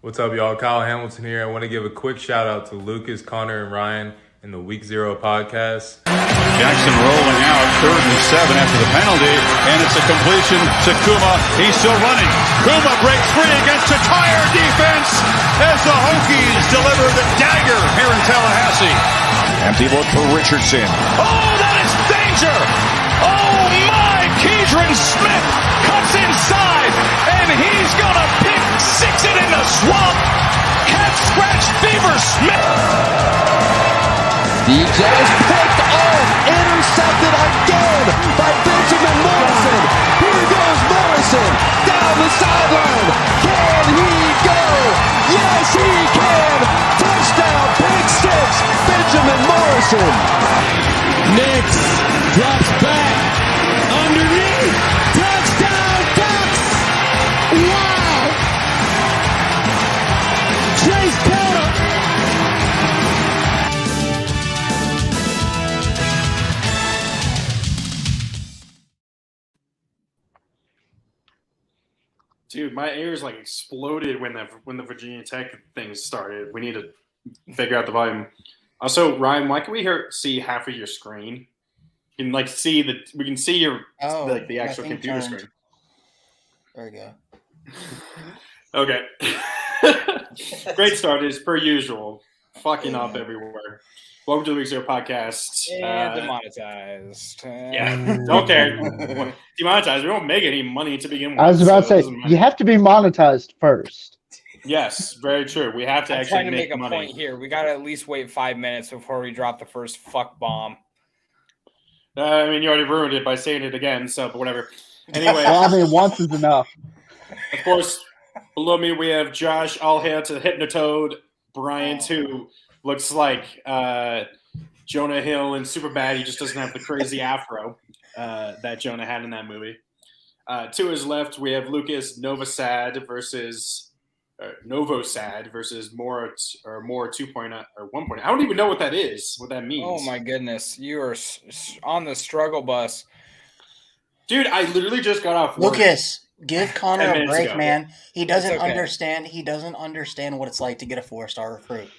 What's up, y'all? Kyle Hamilton here. I want to give a quick shout out to Lucas, Connor, and Ryan in the Week 0 podcast. Jackson rolling out, 3rd and 7 after the penalty, and it's a completion to Kuma. He's still running. Kuma breaks free against a tire defense as the Hokies deliver the dagger here in Tallahassee. Empty look for Richardson. Oh, that is danger! Oh my! Keidron Smith cuts inside, and he's gonna pick six it in the swamp. Cat scratch fever Smith. DJ is picked off, intercepted again by Benjamin Morrison. Here goes Morrison down the sideline. Can he go? Yes, he can. Touchdown, pick six, Benjamin Morrison. Nix drops back underneath. Touchdown, Ducks. Wow. Chase Cota. Dude, my ears like exploded when the Virginia Tech thing started. We need to figure out the volume. Also, Ryan, why can we see half of your screen? You can we can see your the actual computer screen. There we go. Okay. Great start as per usual. Fucking up everywhere. Welcome to the Week 0 podcast. Demonetized. Yeah, don't care. Demonetized. We don't make any money to begin with. I was about to say, you have to be monetized first. Yes, very true. We have to I'm actually trying to make a money. point here. We got to at least wait 5 minutes before we drop the first fuck bomb. I mean, you already ruined it by saying it again, but whatever. Anyway. Well, I mean, once is enough. Of course, below me we have Josh, all hail to the Hypnotoad, Bryant, who looks like Jonah Hill in Superbad. He just doesn't have the crazy afro that Jonah had in that movie. To his left, we have Lucas Novosad versus More 2.0 or 1.0. I don't even know what that is, what that means. Oh my goodness. You are on the struggle bus. Dude, I literally just got off work. Lucas, give Connor a break, ago. man. He doesn't okay. understand. He doesn't understand what it's like to get a 4-star recruit.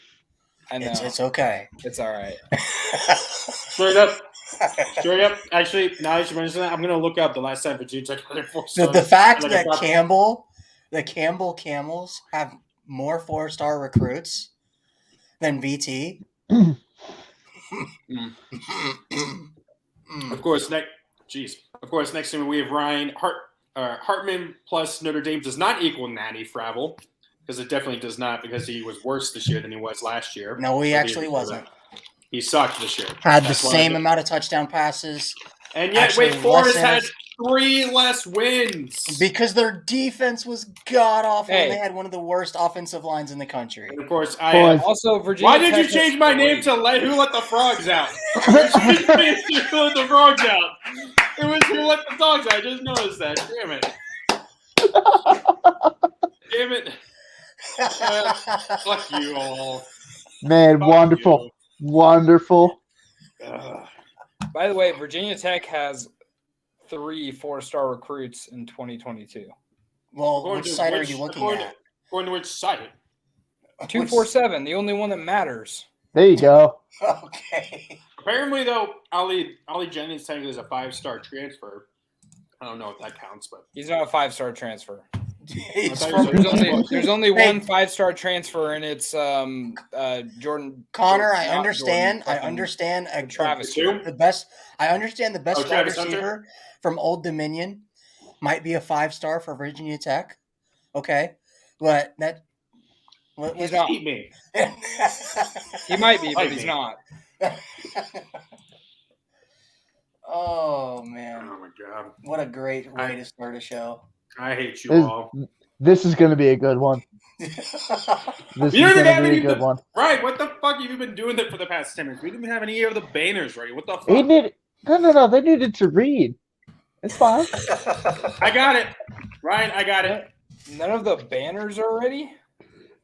I know. It's okay. It's all right. Straight up. Actually, now that you mention that, I'm going to look up the last time Virginia Tech had their 4-star. The fact that the Campbell Camels have more 4-star recruits than VT. Of course, next to me we have Ryan Hartman plus Notre Dame does not equal Natty Fravel, because it definitely does not, because he was worse this year than he was last year. No, he actually wasn't. He sucked this year. Had the same amount of touchdown passes. And yet, actually, Wake Forest had 3 less wins. Because their defense was god-awful, Hey. and they had one of the worst offensive lines in the country. And of course, Also, Virginia why did Tech you change my name to Who Let the Frogs Out? Who Let the Frogs Out? It was Who Let the Dogs Out. I just noticed that. Damn it. Damn it. Fuck you all. Man, Fuck wonderful. you. Wonderful. By the way, Virginia Tech has 3 4-star recruits in 2022. Well, which site are you looking at? According to which site? 247, the only one that matters. There you go. Okay. Apparently, though, Ollie Jennings technically is a 5-star transfer. I don't know if that counts, but He's not a 5-star transfer. He's I from- thought There's only Hey. one 5-star transfer, and it's Jordan. Connor, I not understand. Jordan, I understand. Travis. Who? The best. I understand the best wide Travis Hunter? receiver from Old Dominion might be a 5-star for Virginia Tech. Okay, but that. He's not. Eat me. He might be, but Might he's be. not. Oh man! Oh my god! What a great way to start a show. I hate you This, all. this is going to be a good one. This is You don't even going have to be any a good one. Right, what the fuck have you been doing that for the past 10 minutes? We didn't even have any of the banners ready. What the They fuck? need, no. They needed to read. It's fine. I got it. Ryan, I got it. None of the banners are ready.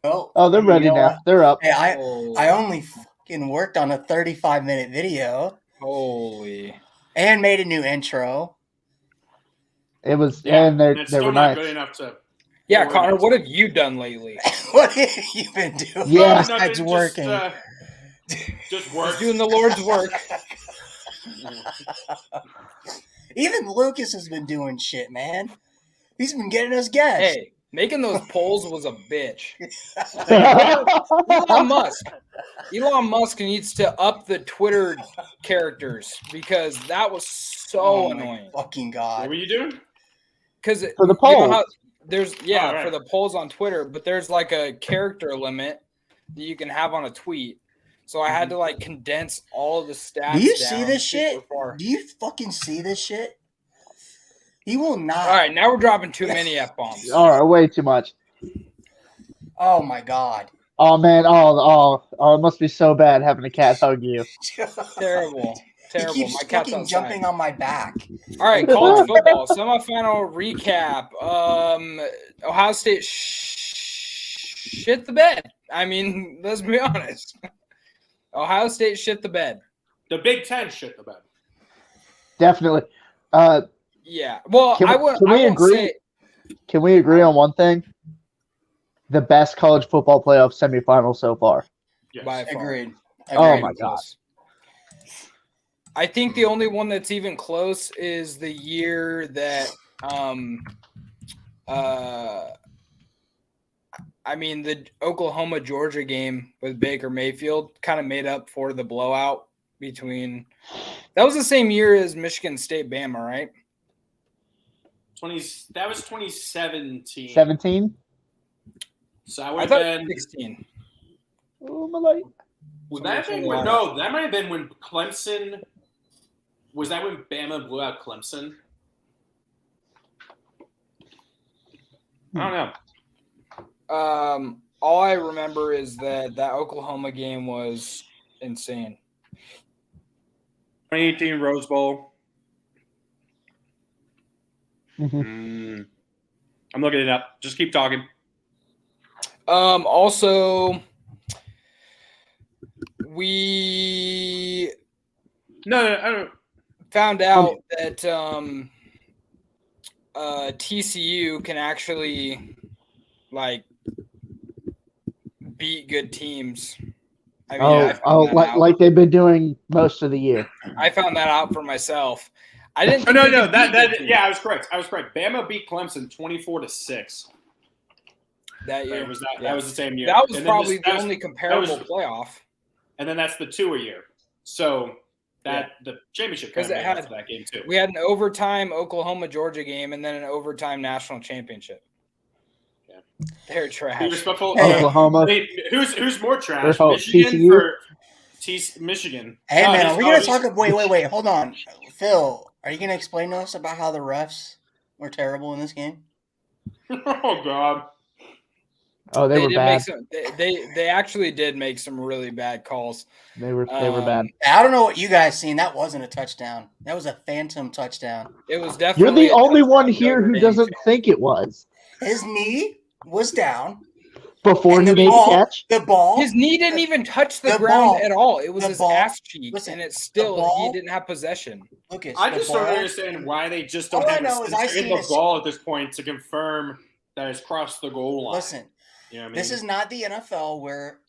Oh, they're ready You know now. what? They're up. Hey, I only fucking worked on a 35-minute video Holy. and made a new intro. It was, Yeah, and it's they still were not nice. good enough to. Yeah, Connor, what have you done lately? What have you been doing? Yeah. Besides working. Just work. Just doing the Lord's work. Even Lucas has been doing shit, man. He's been getting us guests. Hey, making those polls was a bitch. Elon Musk needs to up the Twitter characters because that was so annoying. Fucking What God. were you doing? Because For the polls. there's right. for the polls on Twitter, but there's like a character limit that you can have on a tweet. So I had to like condense all of the stats. Do you down see this super shit? far. Do you fucking see this shit? He will not. All right, now we're dropping too many F-bombs. All right, way too much. Oh my God. Oh man, oh, it must be so bad having a cat hug you. Terrible. He keeps My cat's fucking outside. jumping on my back. All right, college football semifinal recap. Ohio State shit the bed. I mean, let's be honest. Ohio State shit the bed. The Big Ten shit the bed. Definitely. Yeah. Well, Can we won't agree? say Can we agree on one thing? The best college football playoff semifinal so far. Yes. by far. Agreed. Oh my God. I think the only one that's even close is the year that the Oklahoma Georgia game with Baker Mayfield kind of made up for the blowout between. That was the same year as Michigan State Bama, right? That was 2017. 17? So I I would have thought been. 16. Oh, my life. Would that have been when? No, that might have been when Clemson. Was that when Bama blew out Clemson? I don't know. All I remember is that Oklahoma game was insane. 2018 Rose Bowl. Mhm. I'm looking it up. Just keep talking. Also, we No, I don't. found out that TCU can actually beat good teams. I mean, I found that out. like they've been doing most of the year. I found that out for myself. I didn't. Oh, think no. they could beat good teams Yeah, I was correct. Bama beat Clemson 24-6. that year. That was the same year. That was And then probably that the was- only comparable that was- playoff. And then that's the 2 a year. So the championship kind of made up for that game too. We had an overtime Oklahoma Georgia game and then an overtime national championship. Yeah. They're Be trash. respectful. Oklahoma. Wait, who's more trash? Oh, Michigan TCU? for Michigan. Hey, No, man, he's- are we going oh, to talk? Wait, hold on. Phil, are you going to explain to us about how the refs were terrible in this game? Oh, God. Oh, they were did bad. make some, they actually did make some really bad calls. They were bad. I don't know what you guys seen. That wasn't a touchdown. That was a phantom touchdown. It was You're definitely the only one Notre here who Dame doesn't fan. think it was His knee was down. before And he the made ball- the catch. The ball. His knee didn't even touch the the ground ball- at all. It was the his ball- ass cheek, listen, and it's the still ball- he didn't have possession. Lucas, I the just ball, don't understand why they just don't All I have know a is I sensor in seen the a- ball at this point to confirm that it's crossed the goal line. Listen, You know what I mean? this is not the NFL where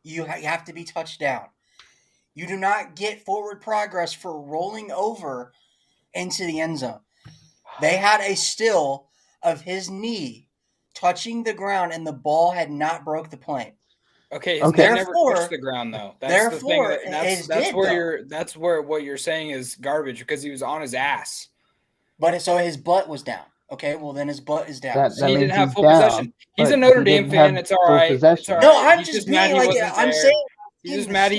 you have to be touched down. You do not get forward progress for rolling over into the end zone. They had a still of his knee touching the ground, and the ball had not broke the plane. Okay, his Okay. knee never Therefore- touched the ground though. That's the thing. therefore, That's did, where though. that's where what you're saying is garbage because he was on his ass. But so his butt was down. Okay, well then his butt is down. That He means didn't have he's full down, possession. He's but a Notre he Dame didn't fan. have It's all full right. possession. It's all No, right. I'm He's just mad being he like wasn't I'm there. saying. He's just mad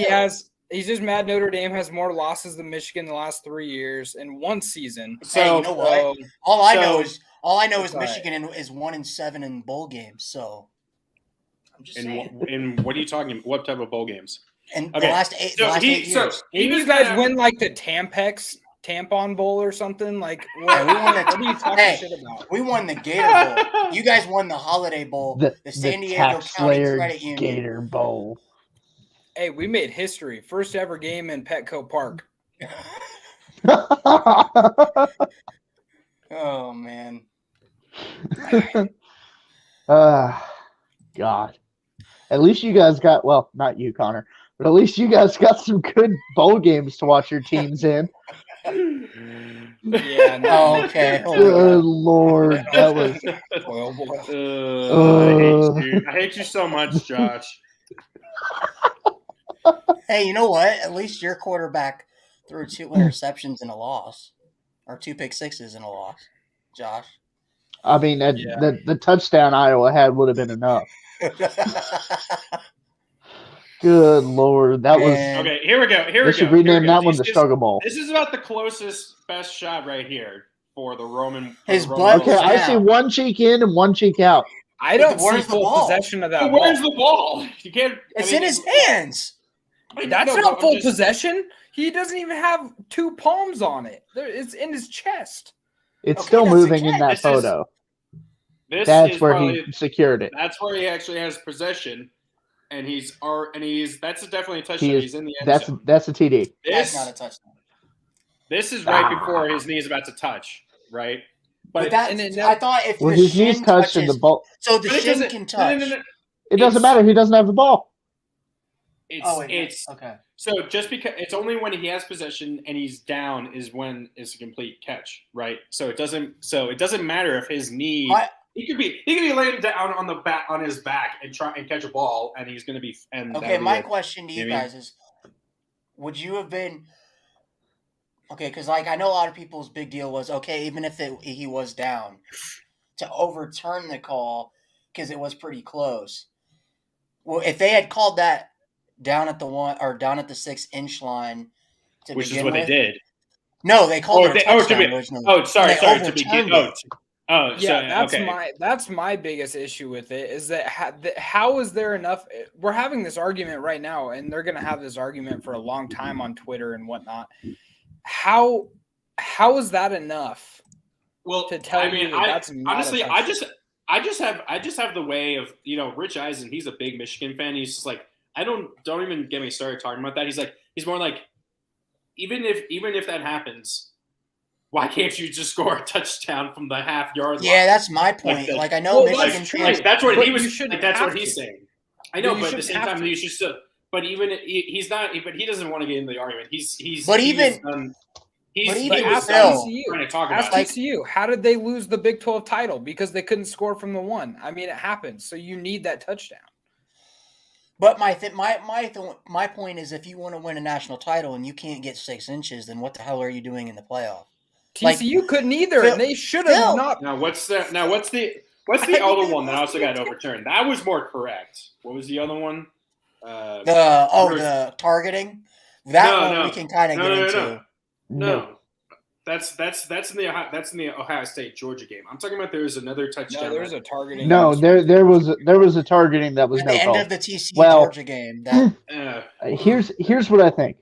He's just mad Notre Dame has more losses than Michigan in the last 3 years in one season. Hey, you know what? So, All I know so- is It's all right. Michigan is 1-7 in bowl games. So I'm just saying. In what are you talking about? What type of bowl games? And Okay, the last eight years. didn't you was guys gonna- win like the Tampon Bowl or something? Like what, Hey, we won the- what are you talking hey, shit about? We won the Gator Bowl. You guys won the Holiday Bowl. The San Diego Tax County Slayer Credit Union. Gator Bowl. Hey, we made history. First ever game in Petco Park. Oh man. God. At least you guys got, well, not you, Connor, but at least you guys got some good bowl games to watch your teams in. Yeah. No. Oh, okay. Good Lord. That was. Oh boy. I hate you so much, Josh. Hey, you know what? At least your quarterback threw 2 interceptions in a loss, or 2 pick sixes in a loss, Josh. I mean, the touchdown Iowa had would have been enough. Good Lord. That was. Man. Okay, here we go. They should rename that one the Struggle Bowl. This is about the closest best shot right here for the Roman. His for the blood Roman Okay, was I down. see one cheek in and one cheek out. I don't see Where's the full ball? possession of that But ball. where's the ball? You can't. It's in his hands. That's No, not but full I'm just- possession. He doesn't even have 2 palms on it. It's in his chest. It's Okay, still that's moving in again- that This is- photo. This That's is where probably, he secured it. That's where he actually has possession, and he's that's definitely a touchdown. He is. He's in the end zone. That's a TD. That's not a touchdown. This is right before his knee is about to touch, right? But that, and it I thought if Well, the his knees shin touched and touches, the ball. so the But it shin doesn't- can touch. no. It doesn't It's- matter. He doesn't have the ball. It's okay. so just because it's only when he has possession and he's down is when it's a complete catch, right? So it doesn't matter if his knee. He could be laying down on the back on his back and try and catch a ball, and he's going to be. And Okay, that'll be my it. question to you You know what I guys is, would you have been okay? Because like I know a lot of people's big deal was okay, even if he was down, to overturn the call because it was pretty close. Well, if they had called that down at the 1 or down at the 6-inch line, to Which is begin what with, they did. No, they called it a touchdown to be, originally. oh, sorry, and they sorry. To be, overturned it. Yeah, so, okay. that's my biggest issue with it is that how is there enough? We're having this argument right now, and they're going to have this argument for a long time on Twitter and whatnot. How is that enough? Well, to tell I mean, you that that's not honestly, a I just have the way of Rich Eisen. He's a big Michigan fan. He's just like don't even get me started talking about that. He's more like even if that happens, why can't you just score a touchdown from the half-yard line? Yeah, that's my point. Like I know Michigan fans. That's what but he was. you shouldn't That's what have he's to. saying. I know, You but at the shouldn't same have time, to. you should still. But even he's not. But he doesn't want to get into the argument. He's. But he even- was, but he even was still- trying to talk Ask about it. TCU. How did they lose the Big 12 title? Because they couldn't score from the 1. I mean, it happens. So you need that touchdown. But my point is, if you want to win a national title and you can't get 6 inches, then what the hell are you doing in the playoff? TCU couldn't either, Phil- and they should Phil- have not. Now what's the other one that also got overturned? That was more correct. What was the other one? The targeting. That one we can kind of get into. No. That's in the Ohio State Georgia game. I'm talking about there's another touchdown. No, there's a targeting. No, there was a targeting that was At no the call. end of the TCU Well- Georgia game, that Here's what I think.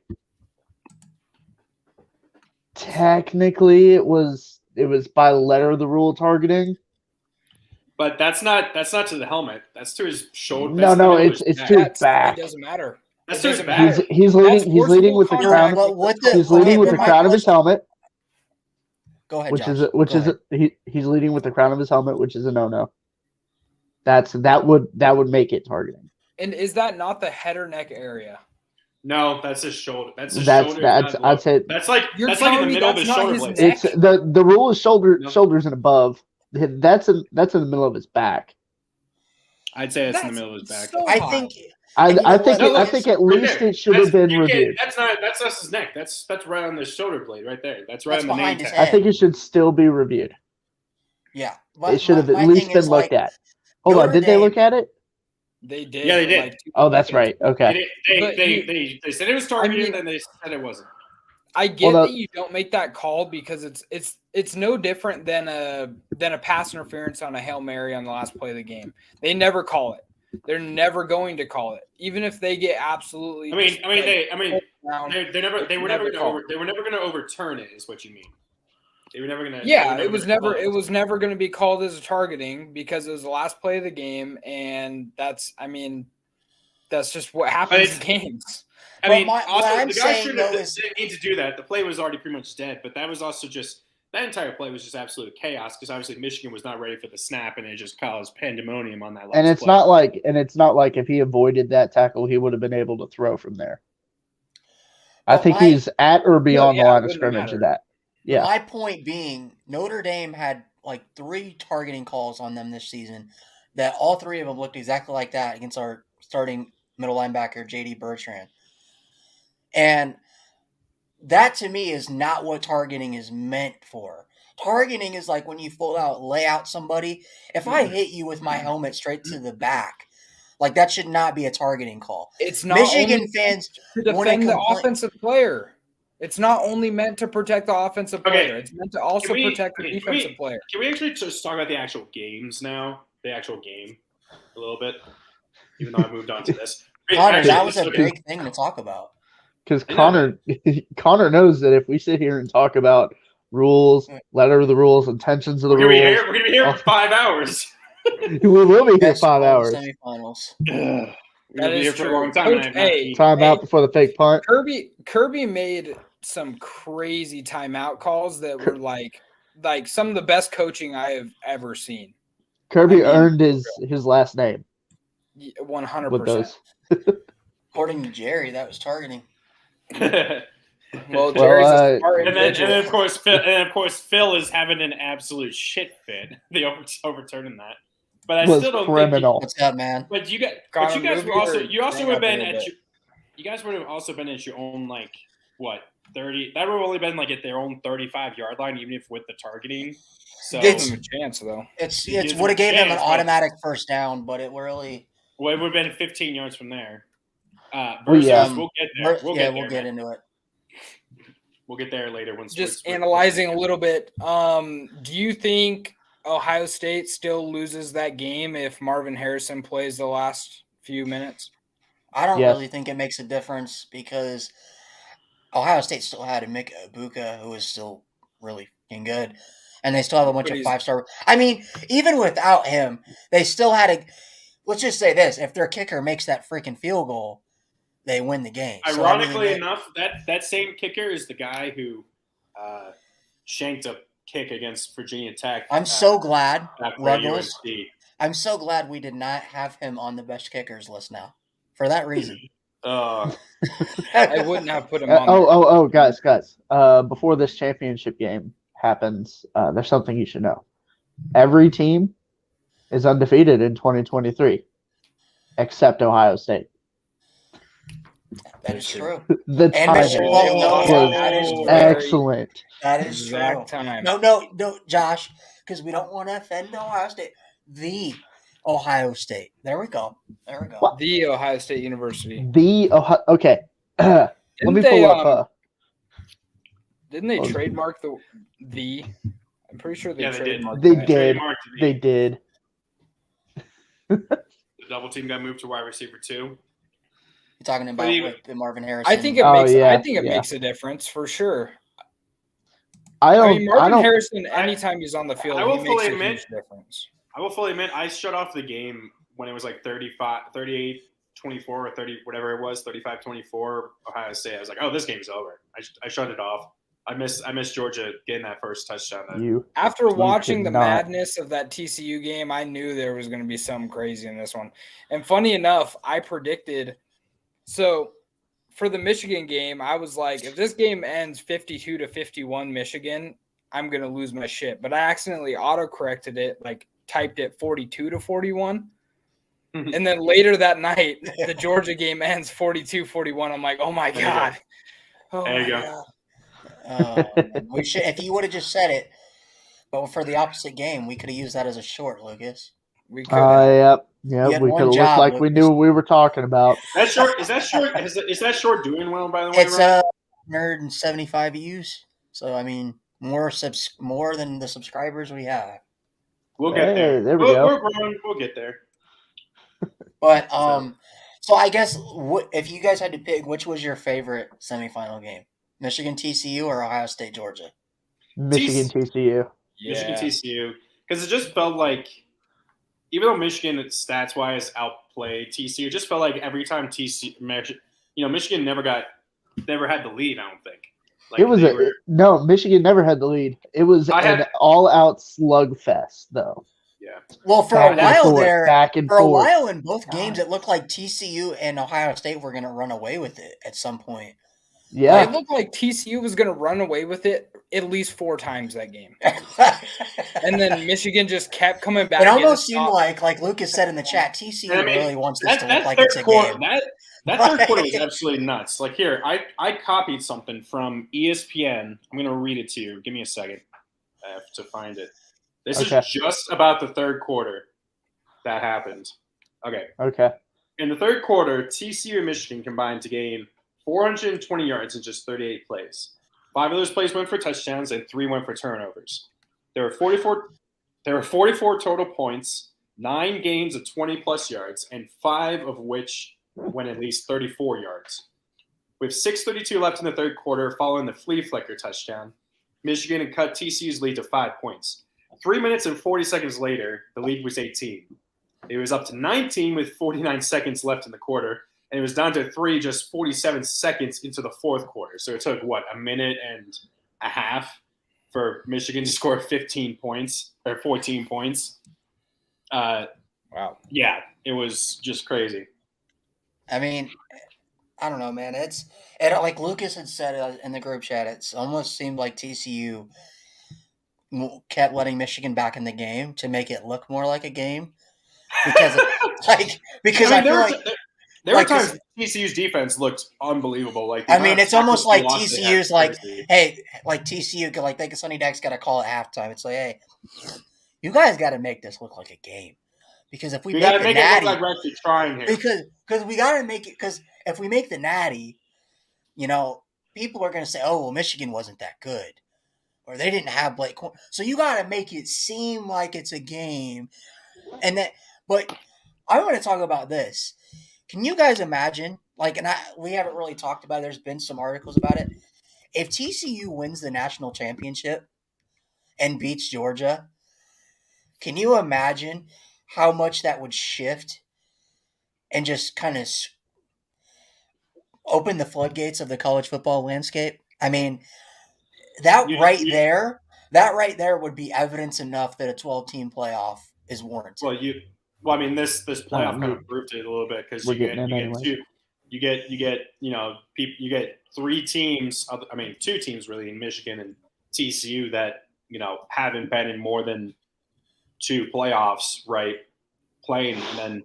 Technically, it was by letter of the rule targeting. But that's not to the helmet. That's to his shoulder. No, it's to his back. It doesn't matter. That's It to his doesn't back. matter. He's leading with the forcible crown. but what the He's leading with but the my crown of his question- helmet, Go ahead, which Josh. is Go ahead. he's leading with the crown of his helmet, which is a no-no. That would make it targeting. And is that not the head or neck area? No, that's his shoulder. That's his That's shoulder. I'd say That's like You're that's like in telling the me middle of that's his not shoulder his blades. neck? it's the rule is No. shoulders and above. That's in the middle of his back. I'd say it's in the That's middle of his back. so I high. think I And you know think what? I think at Right least there. it should have been You can't- reviewed. That's not his neck. That's right on the shoulder blade right there. That's right That's on the name behind his tag. I head. think it should still be reviewed. yeah. It should have my at least thing been is, looked like, at. Hold on, Notre did they Dame- look at it? They did. Yeah, they for did. like 2 Oh, that's seconds. right. Okay. But They said it was targeted, I mean- and they said it wasn't. I get Well, that you don't make that call because it's no different than a pass interference on a Hail Mary on the last play of the game. They never call it. They're never going to call it, even if they get absolutely. I mean, just, they were never call going to overturn it. Is what you mean? They were never going to. Yeah, it was never going to be called as a targeting because it was the last play of the game, and that's just what happens in games. I But mean, what also I'm the guy saying, shouldn't though, is- didn't need to do that. The play was already pretty much dead, but that was also just that entire play was just absolute chaos because obviously Michigan was not ready for the snap and it just caused pandemonium on that last And it's play. not like if he avoided that tackle, he would have been able to throw from there. I But think he's at or beyond the line of it wouldn't scrimmage of matter. that. Yeah. My point being, Notre Dame had like 3 targeting calls on them this season that all 3 of them looked exactly like that against our starting middle linebacker, J.D. Bertrand. And that to me is not what targeting is meant for. Targeting is like when you lay out somebody. If I hit you with my helmet straight to the back, like that should not be a targeting call. It's not Michigan only fans to wanna defend the complain- offensive player. It's not only meant to protect the offensive Okay. player. It's meant to also protect the defensive player. Can we actually just talk about the actual games now? The actual game a little bit, even though I moved on to this. Connor, Actually, that was a okay. big thing to talk about. Because I know. Connor knows that if we sit here and talk about rules, letter of the rules, intentions of the We're rules, gonna be here for 5 hours. we will be here Best 5 of the hours. Semifinals. We're That gonna be is here for true. a long time. Coach, and I have not hey, eaten. Time out before the fake punt. Kirby made some crazy timeout calls that were like some of the best coaching I have ever seen. Kirby I mean, earned his last name 100%. with those. According to Jerry, that was targeting. Well, Jerry's a uh, smart And then, individual. of course, Phil is having an absolute shit fit. The overturning that, but I was still don't criminal. What's up, man? think. But you guys Connor, were also move your would have thing been up a at little your, you guys would have also been at your own like what 30. That would have only been like at their own 35-yard line, even if with the targeting. So Give him a chance, though. It's gives would have them a gave them an chance, but- automatic first down, but it really well, it would have been 15 yards from there. Well, yeah. Versus, we'll get there. We'll get there. into it. We'll get there later. Once Just analyzing a little bit, do you think Ohio State still loses that game if Marvin Harrison plays the last few minutes? I don't Yes. really think it makes a difference because Ohio State still had Emeka Ibuka, who is still really fucking good, and they still have a bunch But of he's- 5-star. I mean, even without him, they still had a. Let's just say this: if their kicker makes that freaking field goal, they win the game. So, I mean, Ironically enough, that same kicker is the guy who shanked a kick against Virginia Tech. I'm so glad, back for Ruggles. UNC. I'm so glad we did not have him on the best kickers list now. For that reason. I wouldn't have put him on. Guys. Before this championship game happens, there's something you should know. Every team is undefeated in 2023, except Ohio State. That is true. The And timing Michigan knows was that is true. excellent. That is true. Exact time. No, Josh, because we don't want to offend Ohio State. The Ohio State. There we go. What? The Ohio State University. Okay. Let me they, pull up. Didn't they trademark the? I'm pretty sure they Yeah, they did. trademarked They that. did. Trademarked They did. The double team got moved to wide receiver 2. You're talking about the Marvin Harrison. I think it makes a difference for sure. Marvin Harrison, anytime he's on the field, he makes a huge difference. I will fully admit, I shut off the game when it was like 38-24 or 30, whatever it was, 35-24, Ohio State. I was like, oh, this game's over. I shut it off. I miss Georgia getting that first touchdown. After watching the madness of that TCU game, I knew there was going to be something crazy in this one. And funny enough, I predicted – so for the Michigan game, I was like, if this game ends 52-51 Michigan, I'm going to lose my shit. But I accidentally autocorrected it, like typed it 42-41. And then later that night, the Georgia game ends 42-41. I'm like, oh, my God. There you go. We should, if you would have just said it, but for the opposite game, we could have used that as a short, Lucas. We could have. Yep. You We had could one have looked job, like we knew what we were talking about. Is that short doing well, by the way? It's 175 views. So, I mean, more than the subscribers we have. We'll get there. There we go. We're growing. We'll get there. But, so I guess if you guys had to pick, which was your favorite semifinal game? Michigan TCU or Ohio State Georgia? Michigan TCU. Yeah. Michigan TCU. Because it just felt like, even though Michigan stats-wise outplayed TCU, it just felt like every time Michigan never had the lead, I don't think. It was no. Michigan never had the lead. It was an all-out slugfest, though. Yeah. Well, for Back a while and forth, there, back and for a forth. while in both games, it looked like TCU and Ohio State were going to run away with it at some point. Yeah, It looked like TCU was going to run away with it at least 4 times that game. And then Michigan just kept coming back. It almost seemed like Lucas said in the chat, TCU really wants this to look like it's a game. That third quarter was absolutely nuts. Like here, I copied something from ESPN. I'm going to read it to you. Give me a second. I have to find it. This is just about the third quarter that happened. Okay. Okay. In the third quarter, TCU and Michigan combined to gain 420 yards in just 38 plays. 5 of those plays went for touchdowns and 3 went for turnovers. There were 44 total points, 9 gains of 20-plus yards, and 5 of which went at least 34 yards. With 6:32 left in the third quarter following the flea flicker touchdown, Michigan had cut TCU's lead to 5 points. 3 minutes and 40 seconds later, the lead was 18. It was up to 19 with 49 seconds left in the quarter, and it was down to 3 just 47 seconds into the fourth quarter. So it took, a minute and a half for Michigan to score 15 points or 14 points. Wow. Yeah, it was just crazy. I mean, I don't know, man. Like Lucas had said in the group chat, it almost seemed like TCU kept letting Michigan back in the game to make it look more like a game because I feel like there were times TCU's defense looked unbelievable. It's almost like TCU's hey, like TCU, like Sonny Dykes got to call at halftime. It's like, hey, you guys got to make this look like a game because if we got to make it look like we're actually trying here, because we got to make it because if we make the natty, people are going to say, oh, well, Michigan wasn't that good. Or they didn't have Blake. So you got to make it seem like it's a game. But I want to talk about this. Can you guys imagine, we haven't really talked about it. There's been some articles about it. If TCU wins the national championship and beats Georgia, can you imagine how much that would shift and just kind of open the floodgates of the college football landscape? I mean, that right there would be evidence enough that a 12-team playoff is warranted. This playoff kind of proved it a little bit because you get 3 teams. I mean, 2 teams really in Michigan and TCU that haven't been in more than 2 playoffs, right? Playing, and then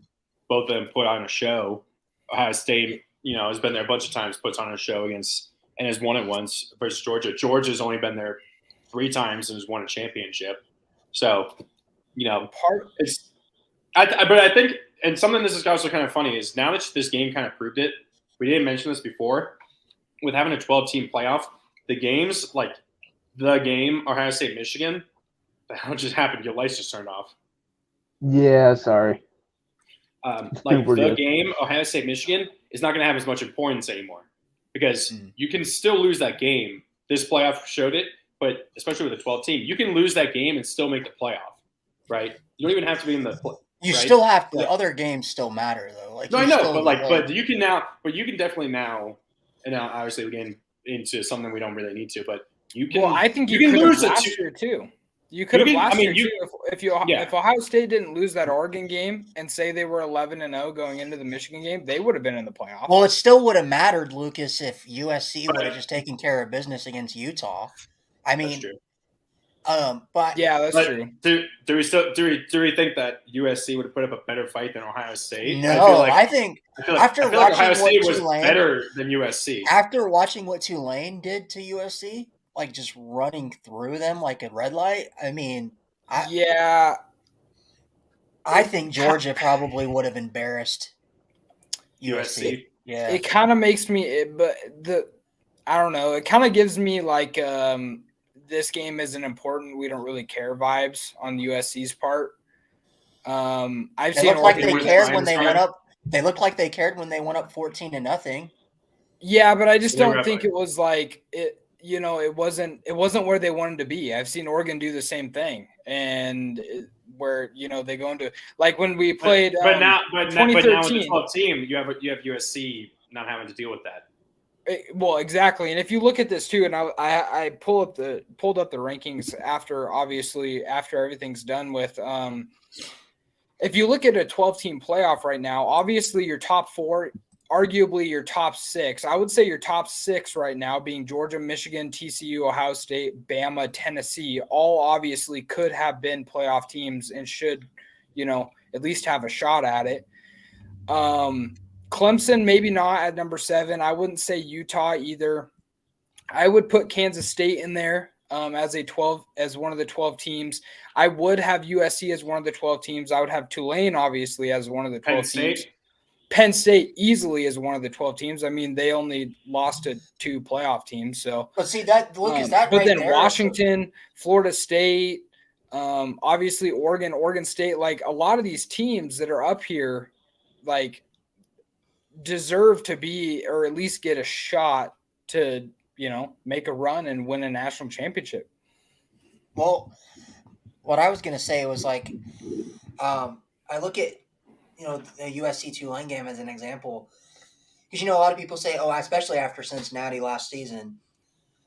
both of them put on a show. Ohio State, has been there a bunch of times, puts on a show against. And has won it once versus Georgia. Georgia's only been there 3 times and has won a championship. So, but I think, and something this is also kind of funny is now that this game kind of proved it. We didn't mention this before. With having a 12-team playoff, the games like the game Ohio State Michigan, that just happened. Your lights just turned off. Yeah, sorry. The game Ohio State Michigan is not going to have as much importance anymore. Because you can still lose that game. This playoff showed it, but especially with a 12-team, you can lose that game and still make the playoff, right? You don't even have to be in the You still have to. The other games still matter, though. No, I know, but you can now. But you can definitely now. And now, obviously, we're getting into something we don't really need to. But you can. Well, I think you can lose last year too. You could have last year too. If Ohio State didn't lose that Oregon game and say they were 11-0 going into the Michigan game, they would have been in the playoffs. Well, it still would have mattered, Lucas, if USC would have just taken care of business against Utah. I mean, that's true. But yeah, that's true. Do we think that USC would have put up a better fight than Ohio State? No, I think after watching Ohio State was Tulane, better than USC. After watching what Tulane did to USC, like just running through them like a red light. I mean, I think Georgia probably would have embarrassed USC. Yeah, it kind of makes me, I don't know. It kind of gives me like this game isn't important. We don't really care vibes on USC's part. I've seen like they cared when they went up. They looked like they cared when they went up 14-0. Yeah, but I just don't think it was like it. It wasn't where they wanted to be. I've seen Oregon do the same thing, and where they go into like when we played. But now with the 12 team, you have USC not having to deal with that. Well, exactly. And if you look at this too, and I pulled up the rankings after everything's done with. If you look at a 12-team playoff right now, obviously your top 4, arguably your top 6. I would say your top 6 right now being Georgia, Michigan, TCU, Ohio State, Bama, Tennessee, all obviously could have been playoff teams and should, at least have a shot at it. Clemson, maybe not at number 7. I wouldn't say Utah either. I would put Kansas State in there as one of the 12 teams. I would have USC as one of the 12 teams. I would have Tulane obviously as one of the 12 teams. Penn State easily is one of the 12 teams. I mean, they only lost to 2 playoff teams. So, but see that Lucas, that but right then there, Washington, Florida State, obviously Oregon State, like a lot of these teams that are up here, like deserve to be or at least get a shot to make a run and win a national championship. Well, what I was going to say was like, I look at, the USC Tulane game as an example. Because, a lot of people say, especially after Cincinnati last season,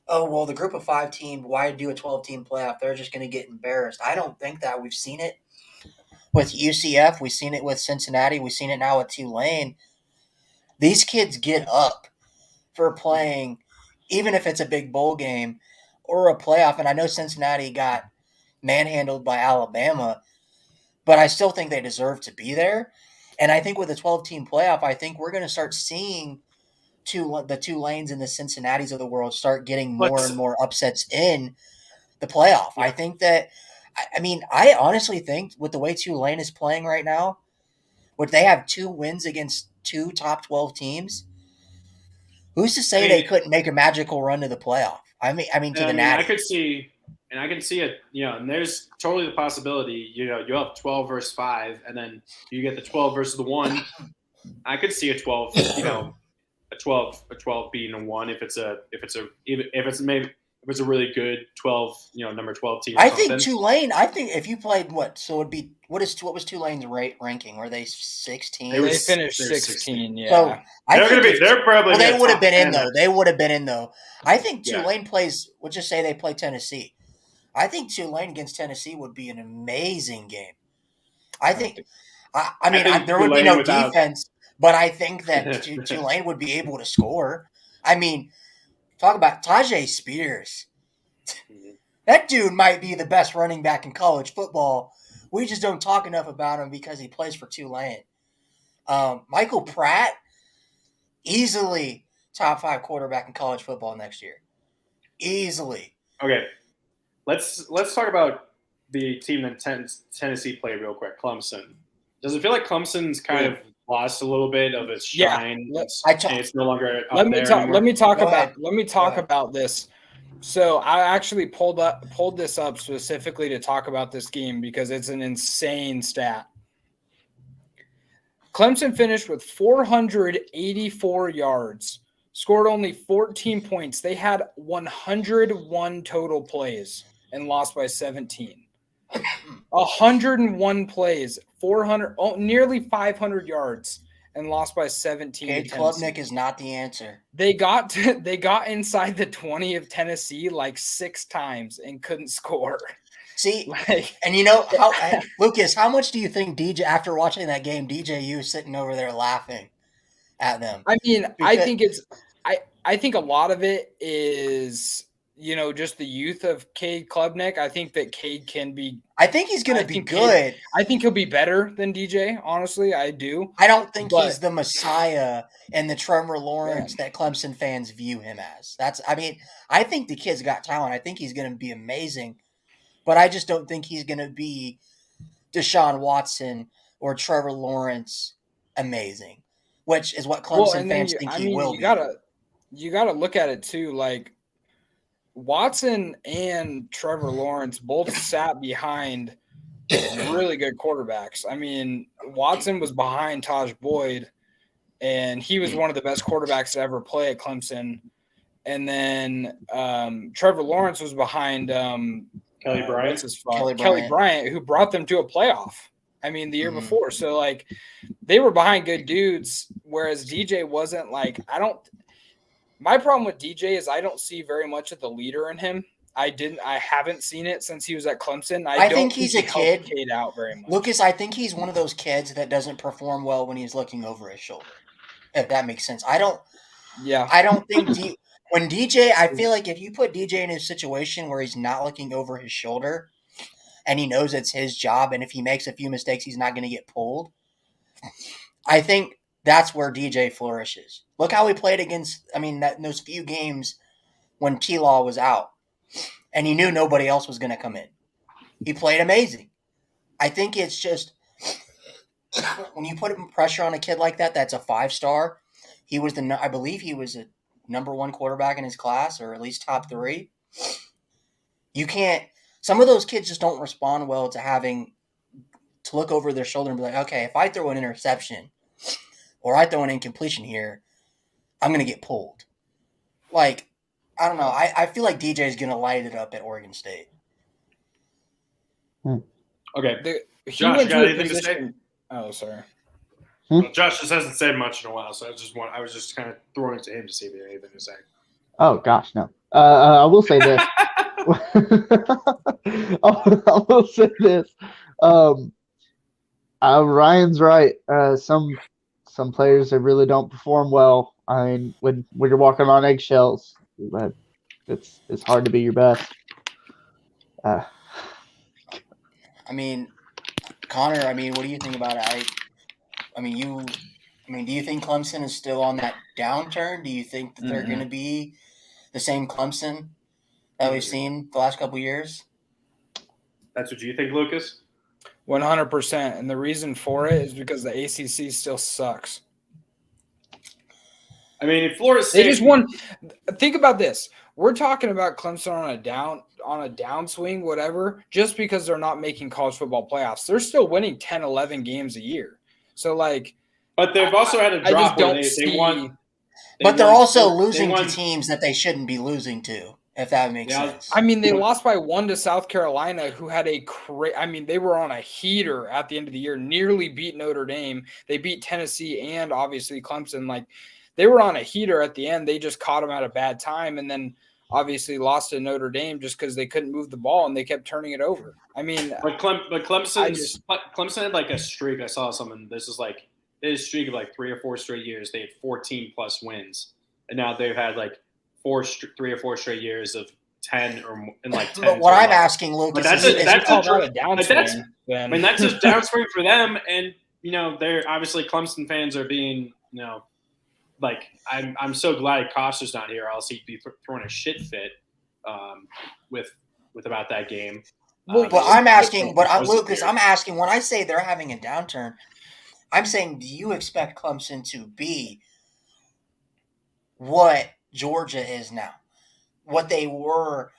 well, the group of 5 team, why do a 12-team playoff? They're just going to get embarrassed. I don't think that. We've seen it with UCF. We've seen it with Cincinnati. We've seen it now with Tulane. These kids get up for playing, even if it's a big bowl game or a playoff. And I know Cincinnati got manhandled by Alabama, but I still think they deserve to be there. And I think with a 12-team playoff, I think we're going to start seeing the Tulanes and the Cincinnatis of the world start getting more and more upsets in the playoff. Yeah. I think that – I honestly think with the way Tulane is playing right now, would they have 2 wins against 2 top 12 teams? Who's to say they couldn't make a magical run to the playoff? I mean to the Natty. I can see it, and there's totally the possibility, you have 12 versus 5, and then you get the 12 versus the 1. I could see a 12, a 12 being a 1 if it's a really good 12, number 12 team. I think Tulane. I think if you played what was Tulane's ranking? Were they 16? They finished 16. Yeah. So they're probably. Well, they would have been in though. They would have been in though. I think Tulane plays. We'll just say they play Tennessee. I think Tulane against Tennessee would be an amazing game. I think there would be no defense, but I think that Tulane would be able to score. I mean, talk about Tajay Spears. That dude might be the best running back in college football. We just don't talk enough about him because he plays for Tulane. Michael Pratt, easily top 5 quarterback in college football next year. Easily. Okay. Let's talk about the team that Tennessee played real quick, Clemson. Does it feel like Clemson's kind of lost a little bit of its shine? Yeah. It's no longer up let me talk anymore? about this. So I actually pulled this up specifically to talk about this game because it's an insane stat. Clemson finished with 484 yards, scored only 14 points. They had 101 total plays and lost by 17. 101 plays, nearly 500 yards, and lost by 17. Cade Klubnik is not the answer. They got inside the 20 of Tennessee like 6 times and couldn't score. See, and Lucas, how much do you think DJ, after watching that game, DJU is sitting over there laughing at them? I mean, I think a lot of it is, just the youth of Cade Klubnik. I think that Cade can be. I think he's going to be good. I think he'll be better than DJ. Honestly, I do. I don't think he's the Messiah and the Trevor Lawrence that Clemson fans view him as. I think the kid's got talent. I think he's going to be amazing, but I just don't think he's going to be Deshaun Watson or Trevor Lawrence amazing, which is what Clemson fans think he will be. You gotta look at it too, like Watson and Trevor Lawrence both sat behind really good quarterbacks. I mean, Watson was behind Taj Boyd, and he was one of the best quarterbacks to ever play at Clemson. And then Trevor Lawrence was behind Kelly Bryant. Kelly Bryant, who brought them to a playoff. I mean, the year before. So, like, they were behind good dudes, whereas DJ wasn't like – My problem with DJ is I don't see very much of the leader in him. I haven't seen it since he was at Clemson. I don't think he's he a kid. helped Cade out very much. Lucas, I think he's one of those kids that doesn't perform well when he's looking over his shoulder. If that makes sense. I don't think when DJ, I feel like if you put DJ in a situation where he's not looking over his shoulder and he knows it's his job, and if he makes a few mistakes, he's not going to get pulled. I think that's where DJ flourishes. Look how he played against, those few games when T-Law was out and he knew nobody else was going to come in. He played amazing. I think it's just when you put pressure on a kid like that, that's a 5-star. I believe he was a number 1 quarterback in his class, or at least top 3. You can't. Some of those kids just don't respond well to having to look over their shoulder and be like, okay, if I throw an interception or I throw an incompletion here, I'm going to get pulled. Like, I don't know. I feel like DJ is going to light it up at Oregon State. Okay. Josh, you got anything to say? Oh, sorry. Well, Josh just hasn't said much in a while, so I was just kind of throwing it to him to see if he had anything to say. Oh gosh, no. I will say this. I will say this. Ryan's right. Some players that really don't perform well. I mean, when you're walking on eggshells, it's hard to be your best. Connor, what do you think about it? Do you think Clemson is still on that downturn? Do you think that they're going to be the same Clemson that we've seen the last couple of years? That's what you think, Lucas? 100%. And the reason for it is because the ACC still sucks. If Florida State, they just won. Think about this. We're talking about Clemson on a downswing, whatever, just because they're not making college football playoffs. They're still winning 10, 11 games a year. So, but they've also had a drop where they won. But they're also losing to teams that they shouldn't be losing to, if that makes sense. They lost by 1 to South Carolina, who had they were on a heater at the end of the year, nearly beat Notre Dame. They beat Tennessee and obviously Clemson. They were on a heater at the end. They just caught them at a bad time, and then obviously lost to Notre Dame just because they couldn't move the ball and they kept turning it over. But Clemson had a streak. I saw something. This is they had a streak of 3 or 4 straight years. They had 14 plus wins, and now they've had 3 or 4 straight years of 10 or more. 10. But what I'm asking, Lucas, that's a downswing. That's just downswing for them, and they're obviously Clemson fans are being I'm so glad Costa's not here. Else he'd be throwing a shit fit with about that game. Lucas, I'm asking when I say they're having a downturn, I'm saying, do you expect Clemson to be what Georgia is now, what they were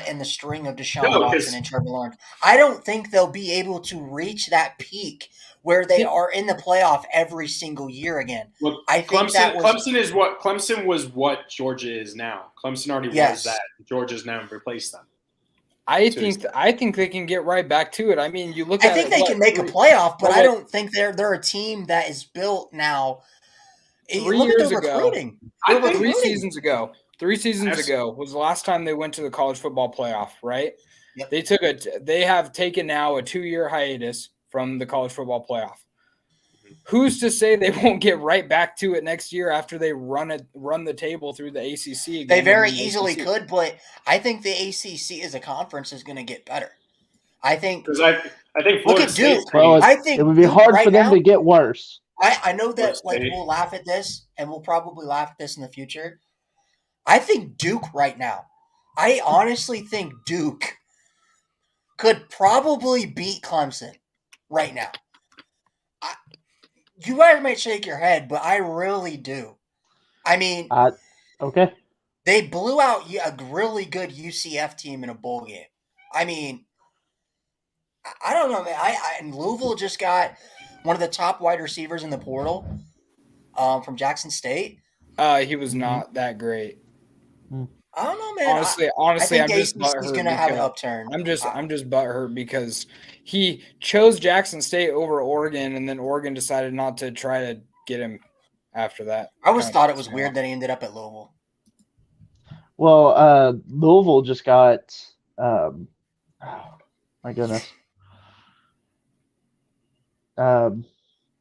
in the string of Deshaun Watson and Trevor Lawrence? I don't think they'll be able to reach that peak where they are in the playoff every single year again. Look, I think Clemson was what Georgia is now. Clemson already was that. Georgia's now replaced them. I think they can get right back to it. You look at I think they can make a playoff, but I don't think they're a team that is built now. 3 years ago, recruiting. 3 seasons ago. 3 seasons ago was the last time they went to the college football playoff, right? Yep. They have taken now a 2-year hiatus from the college football playoff. Who's to say they won't get right back to it next year after they run the table through the ACC again? They very easily could, but I think the ACC as a conference is going to get better. I think because I think look at Duke. I think it would be hard for them to get worse. I know that we'll laugh at this, and we'll probably laugh at this in the future. I think Duke right now. I honestly think Duke could probably beat Clemson right now. You guys might shake your head, but I really do. Okay. They blew out a really good UCF team in a bowl game. I don't know, man. And Louisville just got one of the top wide receivers in the portal from Jackson State. He was not that great. I don't know, man. Honestly, I'm just butthurt. He's gonna have an upturn. I'm just butthurt because he chose Jackson State over Oregon, and then Oregon decided not to try to get him after that. I always thought it was weird that he ended up at Louisville. Well, Louisville just got oh my goodness.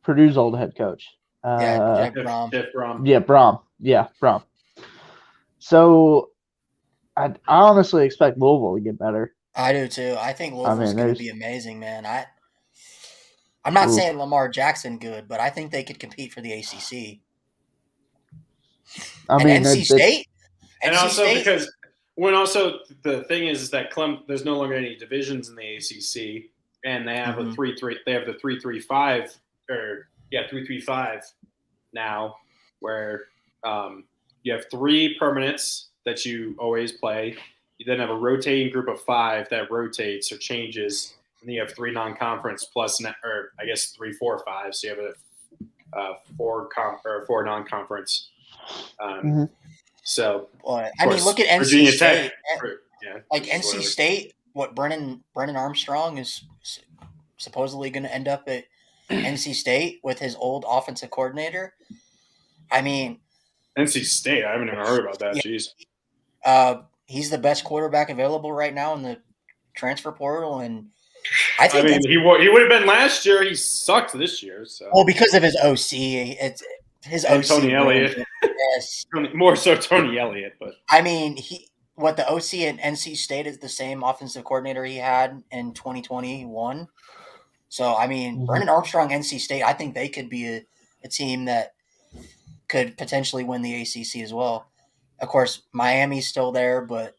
Purdue's old head coach. Jeff Brom. Jeff Brom. Yeah, Brom. Yeah, Brom. So I honestly expect Louisville to get better. I do too. I think Louisville's going to there's- be amazing, man. I'm not Oof. saying Lamar Jackson good, but I think they could compete for the ACC. I And mean, NC State. And NC also State, because when also the thing is that there's no longer any divisions in the ACC, and they have Mhm. a 3-3. They have the 3-3-5 3-3-5 now, where you have 3 permanents that you always play. You then have a rotating group of 5 that rotates or changes, and then you have 3 non-conference plus, or I guess 3, 4, 5. So you have a 4 non-conference. So I of mean, course, look at NC Virginia State. Tech. Yeah, Like which is NC whatever. State, what Brennan Armstrong is supposedly going to end up at NC State with his old offensive coordinator. I mean, NC State. I haven't even heard about that. Yeah. Jeez. He's the best quarterback available right now in the transfer portal, and I think he would have been last year. He sucked this year. So well because of his OC. It's his And OC. Tony Elliott. Yes. More so Tony Elliott, but I mean, the OC at NC State is the same offensive coordinator he had in 2021. So, I mean, Brennan Armstrong, NC State, I think they could be a team that could potentially win the ACC as well. Of course, Miami's still there, but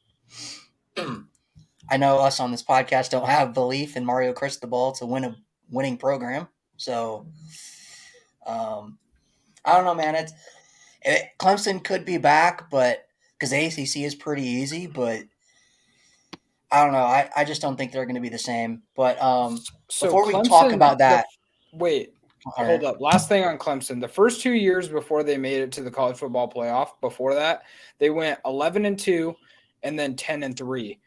I know us on this podcast don't have belief in Mario Cristobal to win a winning program. So, I don't know, man. Clemson could be back, but because the ACC is pretty easy, but I don't know. I just don't think they're going to be the same. But before we talk about that, hold up. Last thing on Clemson: the first 2 years before they made it to the college football playoff, before that, they went 11-2, and then 10-3.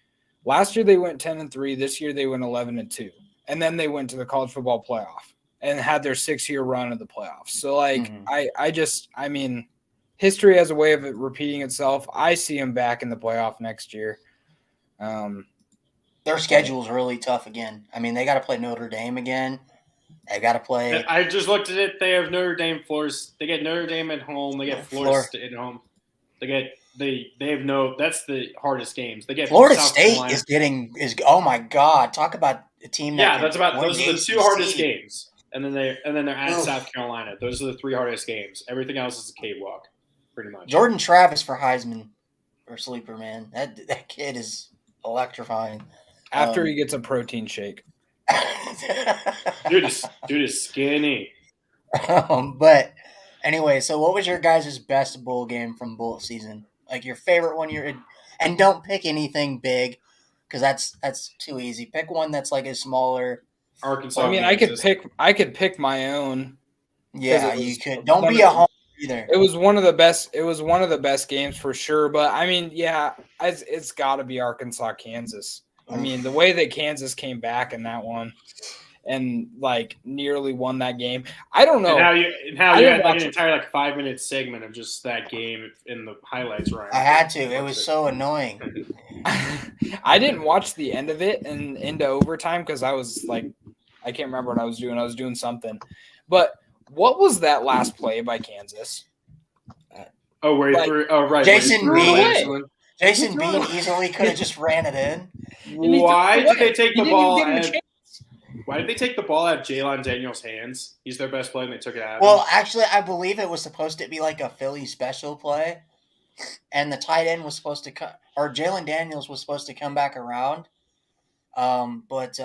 Last year they went 10-3. This year they went 11-2, and then they went to the college football playoff and had their 6-year run of the playoffs. So, I mean, history has a way of it repeating itself. I see them back in the playoff next year. Their schedule is really tough again. I mean, they got to play Notre Dame again. They got to play. I just looked at it. They have Notre Dame, Florida. They get Notre Dame at home. They get Florida State at home. They have no. That's the hardest games. They get Florida South State Carolina. is oh my god! Talk about a team. Those are the 2 hardest games, and then they're at South Carolina. Those are the 3 hardest games. Everything else is a cakewalk, pretty much. Jordan Travis for Heisman or sleeper, man. That kid is electrifying. After he gets a protein shake. dude is skinny. But anyway, so what was your guys' best bowl game from bowl season? Like your favorite one and don't pick anything big because that's too easy. Pick one that's like a smaller. Arkansas. I mean, I could pick my own. Yeah, you could. Don't be a home either. It was one of the best games for sure. But I mean, yeah, it's got to be Arkansas, Kansas. I mean, the way that Kansas came back in that one and like nearly won that game. I don't know. And how you had like an entire 5-minute segment of just that game in the highlights, right? I had to. It was so annoying. I didn't watch the end of it and into overtime because I was like, I can't remember what I was doing. I was doing something. But what was that last play by Kansas? Jason Bean. Jason Bean easily could have just ran it in. Why did they take the ball? Why did they take the ball out of Jalen Daniels' hands? He's their best player, and they took it out of him. Well, actually, I believe it was supposed to be like a Philly special play, and the tight end was supposed to come, or Jalen Daniels was supposed to come back around, but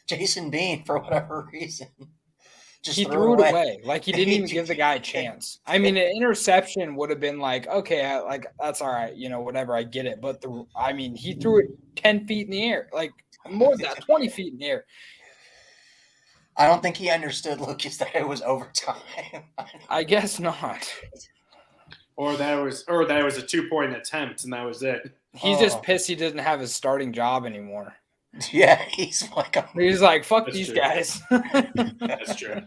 Jason Bean, for whatever reason, he threw it away. Like he didn't even give the guy a chance. I mean, an interception would have been like, okay, like that's all right, whatever, I get it. But he threw it 10 feet in the air, like more than that, 20 feet in the air. I don't think he understood, Lucas, that it was overtime. I guess not. Or that was a 2-point attempt, and that was it. He's just pissed he doesn't have his starting job anymore. Yeah, he's like, fuck That's these true. guys. That's true.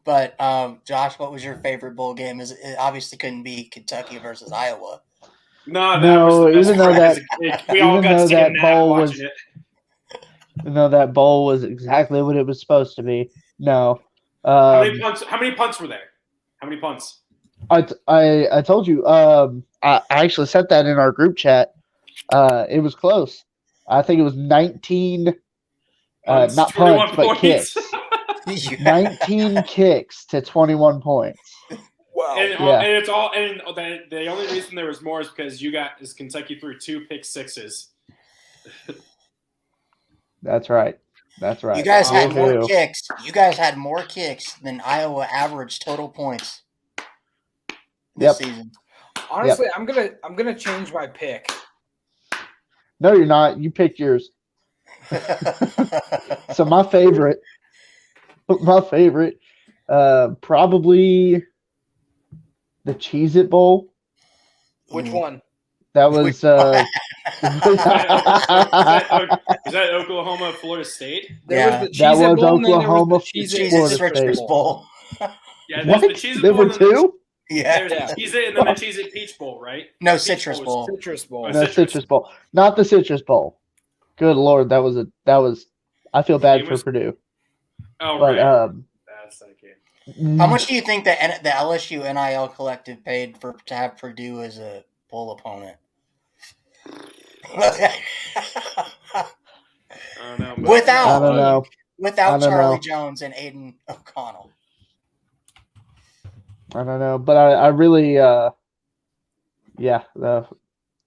But Josh, what was your favorite bowl game? It obviously couldn't be Kentucky versus Iowa. No, that No, was the best even though part that- as a kid. We all even got though to take a that nap bowl watching was- it. Even though that bowl was exactly what it was supposed to be. No. How many punts were there? How many punts? I told you. I actually sent that in our group chat. It was close. I think it was 19. Punts, Not 21 punts, but points. kicks. 19 kicks to 21 points. Wow. And, Yeah. and it's all. And the only reason there was more is because Kentucky threw 2 pick sixes. That's right. That's right. You guys had Woohoo. more kicks. You guys had more kicks than Iowa average total points this season. Honestly, I'm gonna change my pick. No, you're not. You picked yours. So my favorite, probably the Cheez-It Bowl. Which one? That was Is that Oklahoma, Florida State? There Yeah. was the That Cheez-It was Bowl, and then there was Oklahoma, the Cheez-It Florida Citrus State. Bowl. Yeah, there's What? the Cheez-It There Bowl. were and then two? Yeah. There's the Cheez-It and then the Cheez-It Peach Bowl, right? No, Peach Citrus Bowl. Citrus Bowl. Oh, No, Citrus. Citrus Bowl. Not the Citrus Bowl. Good Lord, that was. I feel bad It for was- Purdue, Oh, but right. That's that game. How much do you think the LSU NIL collective paid to have Purdue as a bowl opponent? I don't know. but- Without- I don't know. Without I don't Charlie know. Jones and Aiden O'Connell. I don't know, but I really, the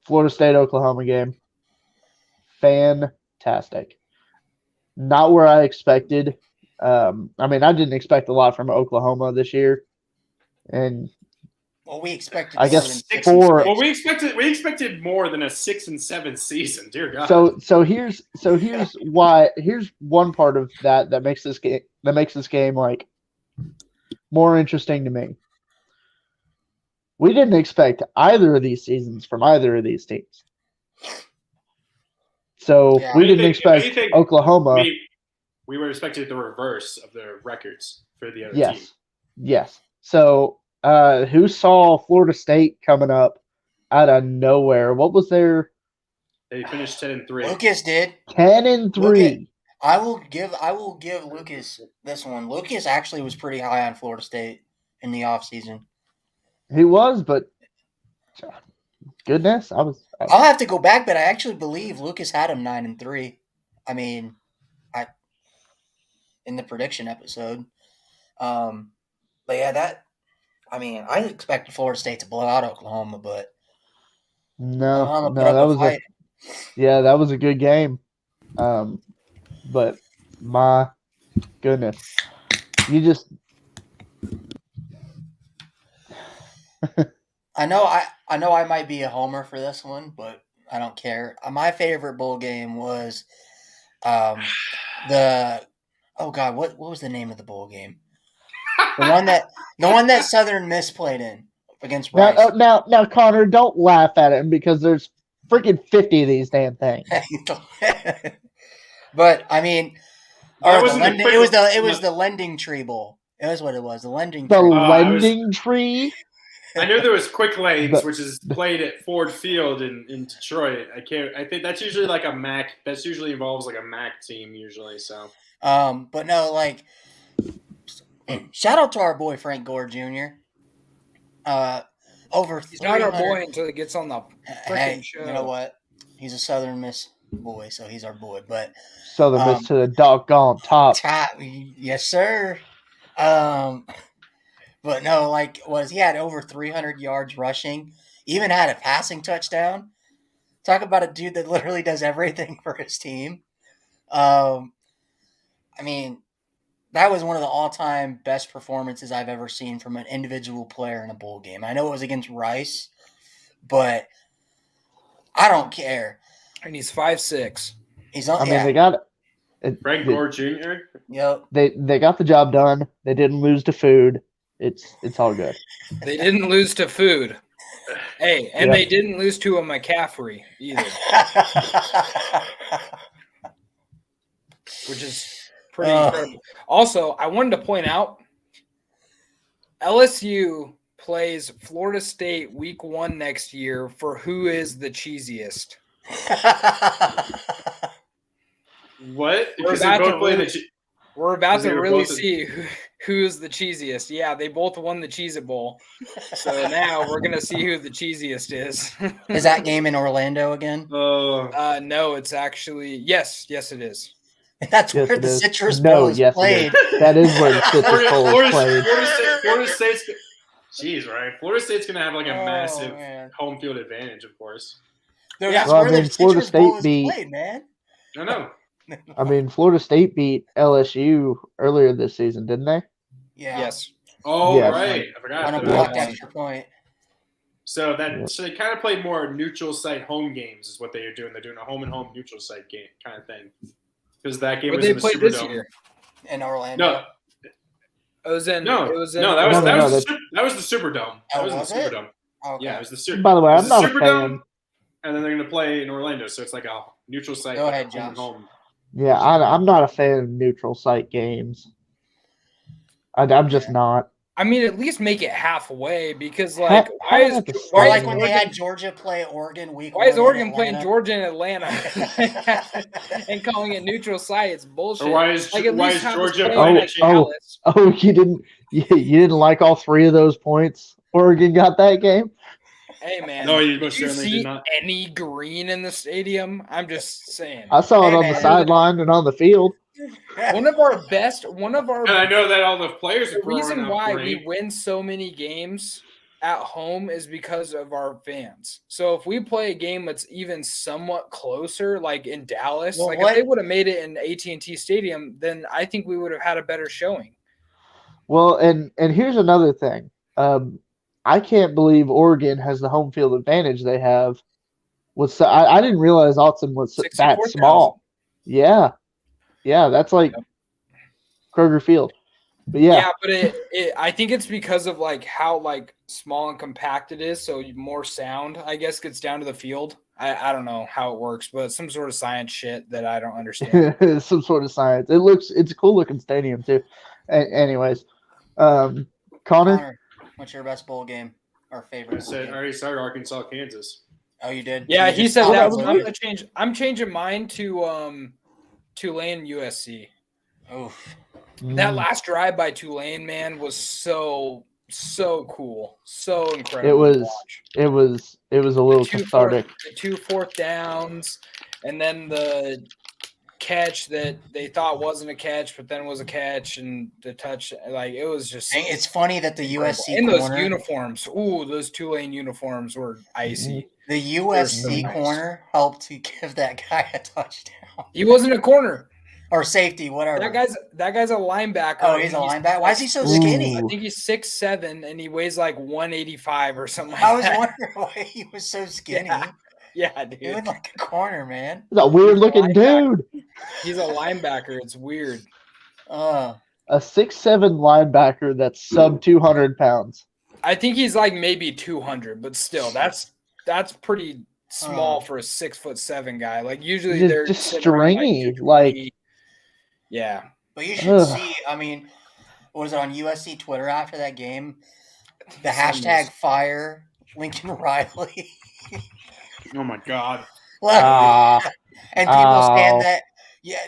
Florida State Oklahoma game, fantastic. Not where I expected. I didn't expect a lot from Oklahoma this year, and Well, we expected I more guess than 6 four- and Well, 6. we expected more than a 6 and 7 season. Dear God. so here's one part of that makes this game like more interesting to me. We didn't expect either of these seasons from either of these teams. So Yeah. we If didn't expect anything, Oklahoma. we were expecting the reverse of the records for the other Yes. team. Yes. So who saw Florida State coming up out of nowhere? What was their They finished 10-3. Lucas did. 10-3? I will give Lucas this one. Lucas actually was pretty high on Florida State in the offseason. He was, but goodness, I'll have to go back, but I actually believe Lucas had him 9-3. I mean, in the prediction episode. But yeah, I expected Florida State to blow out Oklahoma, but Oklahoma put up that a was fight. that was a good game. But my goodness, you just I know I might be a homer for this one, but I don't care. My favorite bowl game was what was the name of the bowl game? The one that Southern Miss played in against Rice. now, Connor, don't laugh at him because there's freaking 50 of these damn things. But I mean, That or wasn't a quick- it was the Lending Tree Bowl. It was what it was. The Lending The Tree. lending tree. I knew there was Quick Lanes, But- which is played at Ford Field in Detroit. I think that's usually like a MAC. That's usually involves like a MAC team usually. So But no, like, shout out to our boy Frank Gore Jr. Over He's not our 300 boy until he gets on the Hey, freaking show. you know what? He's a Southern Miss boy, so he's our boy. But Southern Miss to the doggone top. yes, sir. But no, like, he had over 300 yards rushing, even had a passing touchdown. Talk about a dude that literally does everything for his team. I mean, that was one of the all-time best performances I've ever seen from an individual player in a bowl game. I know it was against Rice, but I don't care. And he's 5'6". He's on. They got it. Frank Gore Jr. Yep. They got the job done. They didn't lose to food. It's all good. They didn't lose to food. Hey, and they didn't lose to a McCaffrey either, which is pretty incredible. Also, I wanted to point out LSU plays Florida State week 1 next year for who is the cheesiest. What? We're Because they about to both play really- the. We're about Because they to were really both in- see who's the cheesiest. Yeah, they both won the Cheez-It Bowl. So now we're going to see who the cheesiest is. Is that game in Orlando again? No, it's actually yes, it is. That's Yes, where it the is. Citrus No, Bowl is yes, it played. is. That is where the Citrus Bowl is played. Florida State's. Jeez, right? Florida State's gonna have like a Oh, massive man. home field advantage, of course. No, Yeah, that's well, I where mean, the Florida Citrus Bowl State is beat- played, man. I know. I mean, Florida State beat LSU earlier this season, didn't they? Yeah. Yes. Oh, Yes. right. I forgot. On a that. blocked Yeah. extra point. So Yeah. so they kind of played more neutral site home games is what they are doing. They're doing a home and home neutral site game kind of thing. Because that game What was they in the played this Superdome. year? In Orlando. No, It was in. no, It was in. no. That was No, that no, was no, that was the Superdome. That Oh, was was in the it? Superdome. Okay. Yeah, it was the Super. By the way, it I'm was not the a Superdome, fan. and then they're going to play in Orlando. So it's like a neutral site. Go like ahead, home and Josh. home. Yeah, I'm not a fan of neutral site games. I'm just not. I mean, at least make it halfway because, like, Ha- why is have the Or why like is when Oregon, they had Georgia play Oregon week why is 1 in Oregon playing Atlanta. Georgia and Atlanta and calling it neutral site? It's bullshit. Or why is Like, at why least is have us Georgia playing playing at at Dallas. Oh, you didn't like all 3 of those points Oregon got that game? Hey man, No, you did most you certainly see did not. any green in the stadium? I'm just saying. I saw it Hey, on the man. sideline and on the field. One of our And I know that all the players are the reason throwing up why green. we win so many games at home is because of our fans. So if we play a game that's even somewhat closer, like in Dallas, Well, like what- if they would have made it in AT&T Stadium, then I think we would have had a better showing. Well, and here's another thing. I can't believe Oregon has the home field advantage they have. I didn't realize Autzen was that 64,000. small. Yeah, that's like Kroger Field. But yeah, But I think it's because of like how like small and compact it is, so more sound I guess gets down to the field. I don't know how it works, but some sort of science shit that I don't understand. some sort of science. It's a cool looking stadium too. Anyways, Connor, Connor, what's your best bowl game or favorite? bowl I game? already started Arkansas, Kansas. Oh, you did. Yeah, You he just said stopped that. at So Lucas? I'm changing mine to Tulane USC. Oof. That last drive by Tulane, man, was so cool, so incredible. It to was- watch. it was a little The cathartic. two fourth downs, and then the catch that they thought wasn't a catch, but then was a catch, and the touch. Like it was just. And it's funny that the USC in those corner, uniforms. Ooh, those Tulane uniforms were icy. the so USC nice. corner helped to give that guy a touchdown He wasn't a corner. or safety, whatever. That guy's a linebacker. Oh, he's a linebacker. Why is he so skinny? I think he's 6'7" and he weighs like 185 or something like I was that. wondering why he was so skinny. Yeah, He dude. looked like a corner, man. He's a weird looking dude. He's a linebacker. It's weird. Uh, A 6'7" linebacker that's sub 200 pounds. I think he's like maybe 200, but still, that's pretty small for a 6'7" guy. Like usually Just- they're just sitting around, stringy, 220. Yeah. but you should Ugh. see. I mean, was it on USC Twitter after that game? The Some hashtag fire Lincoln Riley. Oh my God! Ah, And people saying Oh. that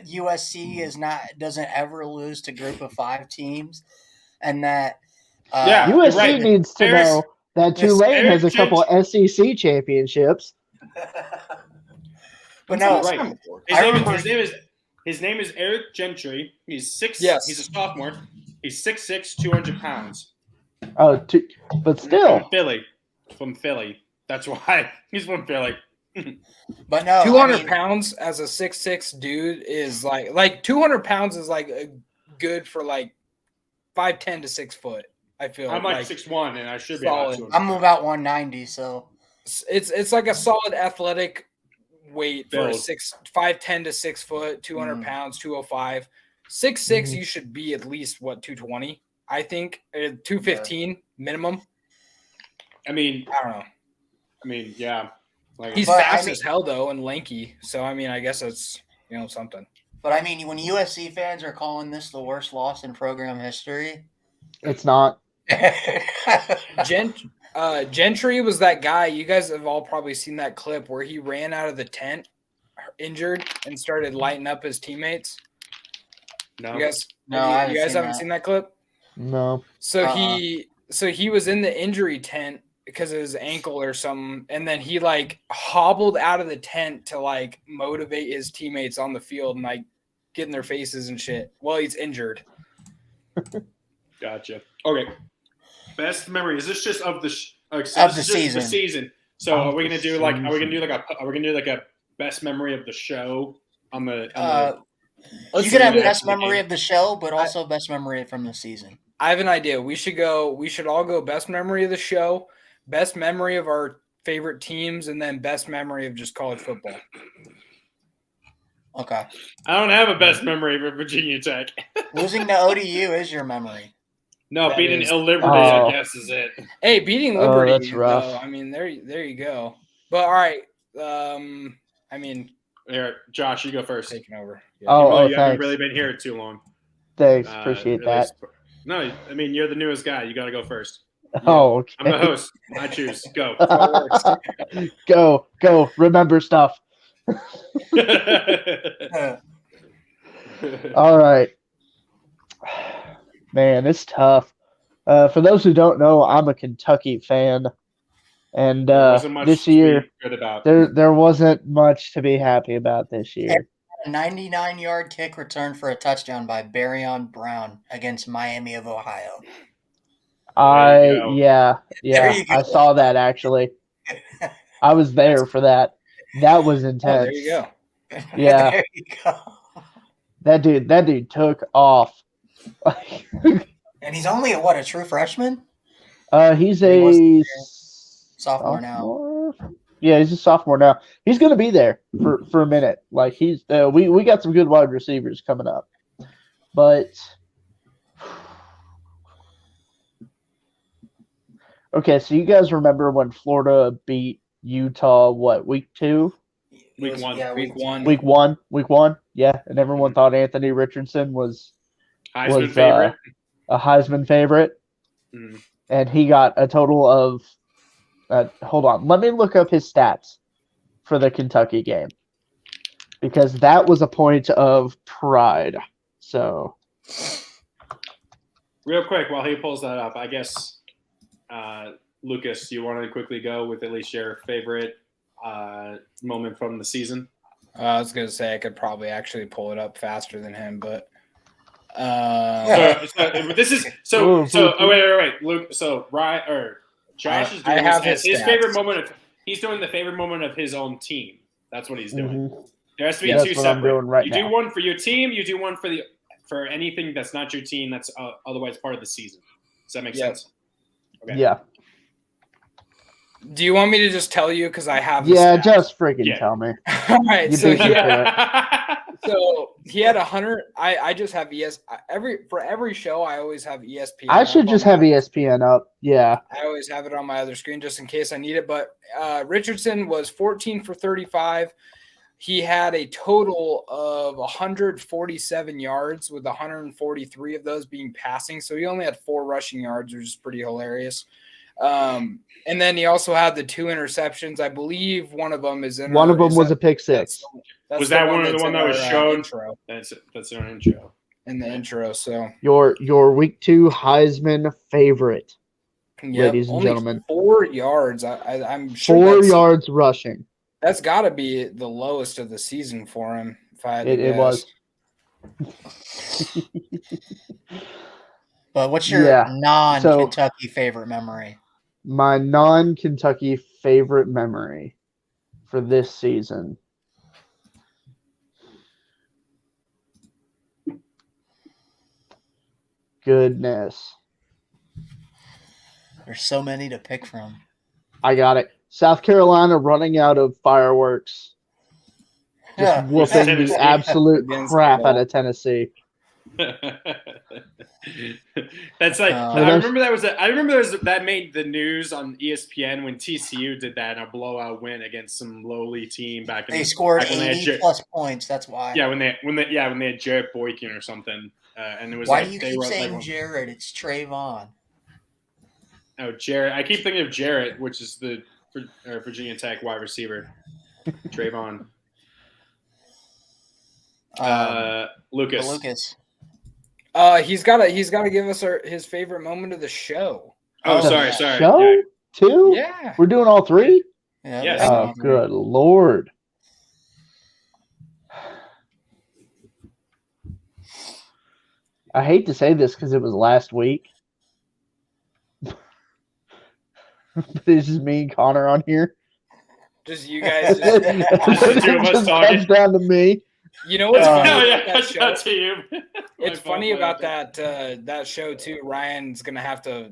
USC doesn't ever lose to group of 5 teams, and that Yeah. USC you're right. needs to There's- know that there's Tulane has a Eric couple SEC championships. but no, You're right. His name is Eric Gentry. He's 6. Yes. He's a sophomore. He's 6'6", 200 pounds. But still, From Philly. That's why he's from Philly. but no, 200 I mean, pounds as a 6'6" dude is like 200 pounds is like good for like 5'10" to 6 foot. I feel I'm like 6'1", and I should be solid. allowed to. I'm about 190, so it's like a solid athletic weight for a Build. 5'10" to 6 foot, 200 pounds, 205. 6'6", you should be at least 220. I think 215 minimum. I mean, I don't know. Yeah. Like, He's But, fast I mean- as hell though and lanky. So I mean, I guess that's something. but I mean, when USC fans are calling this the worst loss in program history, it's not. Gentry was that guy. You guys have all probably seen that clip where he ran out of the tent injured and started lighting up his teammates. No. You guys, No, you guys haven't seen that clip? No. So he was in the injury tent because of his ankle or something, and then he like hobbled out of the tent to like motivate his teammates on the field and like get in their faces and shit while he's injured. Gotcha. Okay. Best memory. Is this just of the season? So are we gonna do like a best memory of the show on the? You could have best memory of the show, but also best memory from the season. I have an idea. We should all go best memory of the show, best memory of our favorite teams, and then best memory of just college football. Okay. I don't have a best memory for Virginia Tech. Losing to ODU is your memory. No, beating Liberty, I guess, is it. Hey, beating Liberty. That's rough. Though, I mean, there you go. But all right. I mean, here, Josh, you go first. Taking over. Yeah. You haven't really been here too long. Thanks, appreciate that. No, I mean, you're the newest guy. You got to go first. Oh, okay. I'm the host. I choose. Go. Go. Remember stuff. All right. Man, it's tough. For those who don't know, I'm a Kentucky fan. And this year, there wasn't much to be happy about this year. A 99-yard kick return for a touchdown by Barrion Brown against Miami of Ohio. I saw that actually. I was there for that. That was intense. There you go. Yeah. There you go. That dude took off. And he's only a true freshman? He's a sophomore now. Yeah, he's a sophomore now. He's going to be there for a minute. Like he's we got some good wide receivers coming up. But okay, so you guys remember when Florida beat Utah week 2? Week one. Yeah, Week Week 1. Yeah, and everyone thought Anthony Richardson was Heisman favorite. A Heisman favorite. Mm. And he got a total of hold on. Let me look up his stats for the Kentucky game because that was a point of pride. So, real quick, while he pulls that up, I guess, Lucas, you want to quickly go with at least your favorite moment from the season? I was going to say I could probably actually pull it up faster than him, but. Wait, Luke. So Ryan or Josh is doing his favorite moment. He's doing the favorite moment of his own team. That's what he's doing. Mm-hmm. There has to be two separate. You do one for your team. You do one for anything that's not your team. That's otherwise part of the season. Does that make sense? Okay. Yeah. Do you want me to just tell you because I have? Yeah, just freaking tell me. All right. So he had 100. I just have for every show. I always have ESPN. I should just have ESPN up. Yeah. I always have it on my other screen just in case I need it. But Richardson was 14 for 35. He had a total of 147 yards, with 143 of those being passing. So he only had 4 rushing yards, which is pretty hilarious. And then he also had the 2 interceptions. I believe one of them is in. One of them was a pick six. Was that one of the one that was shown? Intro. That's in our intro. In the intro, so your week 2 Heisman favorite, ladies and only gentlemen. 4 yards. I'm sure 4 yards rushing. That's got to be the lowest of the season for him. If I had to it was. But what's your non-Kentucky favorite memory? My non-Kentucky favorite memory for this season. Goodness. There's so many to pick from. I got it. South Carolina running out of fireworks. Just whooping the absolute crap out of Tennessee. That's like I remember that made the news on ESPN when TCU did that in a blowout win against some lowly team back in. They scored 80+ points. That's why. Yeah, when they had Jarrett Boykin or something, and it was. Why do you keep saying Jared? It's Trayvon. Oh, Jarrett. I keep thinking of Jarrett, which is the Virginia Tech wide receiver. Trayvon. Lucas. Lucas. He's gotta give us his favorite moment of the show. Oh, The sorry. Show? Yeah. 2? Yeah. We're doing all 3? Yeah, Yes. that's Oh, all three. good Lord. I hate to say this because it was last week. But it's just me and Connor on here. Just you guys. It two of us just talking. comes down to me. You know what's funny? Oh, about yeah. that show? That's to you. It's My funny fault. about that show too. Ryan's gonna have to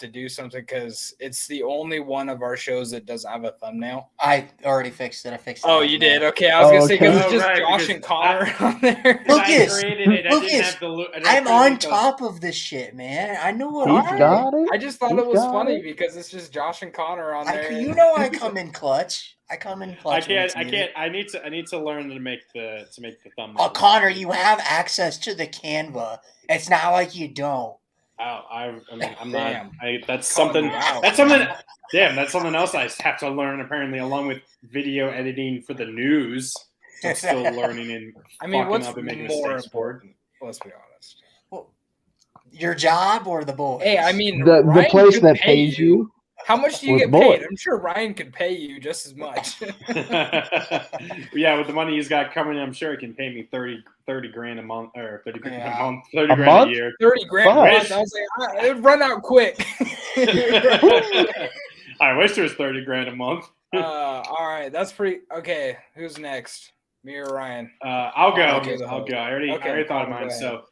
do something because it's the only one of our shows that doesn't have a thumbnail. I already fixed it. I fixed it. Oh, you did? Okay, I was gonna say because okay. it's just Oh, right, Josh because and Connor on there. Lucas, I created it. I didn't Lucas, have the. I'm on top of this shit, man. I know what He's I'm got it. I just thought He's it was got funny it. because it's just Josh and Connor on there. You know I come in clutch. I come in I clutch. when it's can't. needed. I need to learn to make the thumbnail. Oh, Connor, you have access to the Canva. It's not like you don't. I'm not. Damn. That's Calling something. you out, That's man. something. Damn, that's something else I have to learn. Apparently, along with video editing for the news, I'm still learning and I mean, fucking what's up and making more mistakes for it. important? Let's be honest. Your job or the boys? Hey, I mean, The Ryan place could that pay pays you. How much do you with get boys. paid? I'm sure Ryan could pay you just as much. Yeah, with the money he's got coming in, I'm sure he can pay me 30 grand a month or 30 grand Yeah. a month, 30 A grand month? a year. 30 grand. Fuck. a month. I was like, it would run out quick. I wish there was 30 grand a month. All right, that's pretty okay. Who's next? Me or Ryan? I'll go. Okay, I'll go. I already thought of mine. go So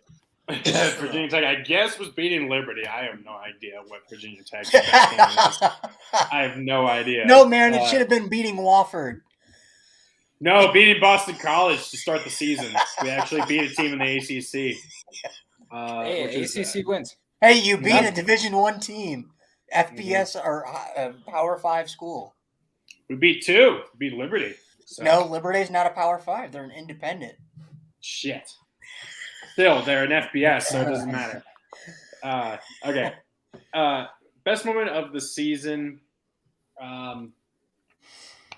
Virginia Tech, I guess, was beating Liberty. I have no idea what Virginia Tech's best game is. I have no idea. No, man, it should have been beating Wofford. No, beating Boston College to start the season. We actually beat a team in the ACC. Hey, which is, ACC wins. Hey, you beat Nothing. a Division I team, FBS or Power 5 school. we beat two. We beat Liberty. So. No, Liberty's not a Power 5. They're an independent. Shit. Still, they're an FBS, so it doesn't matter. Okay. Best moment of the season.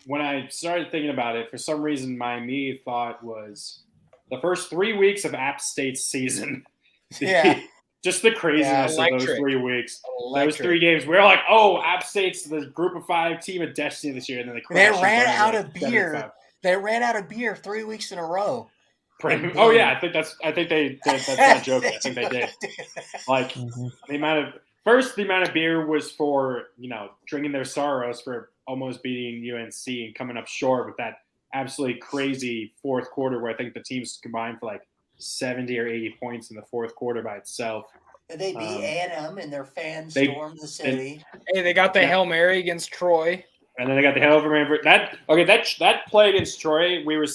When I started thinking about it, for some reason, my immediate thought was the first 3 weeks of App State's season. Yeah. Just the craziness of those Electric. 3 weeks. Those Electric. 3 games. We were like, oh, App State's the Group of 5 team of destiny this year. And then they They crashed ran and burned out like of beer. 75. They ran out of beer 3 weeks in a row. Oh yeah, I think that's not a joke. I think they did. Like the amount of beer was for drinking their sorrows for almost beating UNC and coming up short with that absolutely crazy fourth quarter where I think the teams combined for like 70 or 80 points in the fourth quarter by itself. They beat A&M and their fans they- stormed the city. Hey, they got the Yeah. Hail Mary against Troy. And then they got the hell of a man. That play against Troy. We were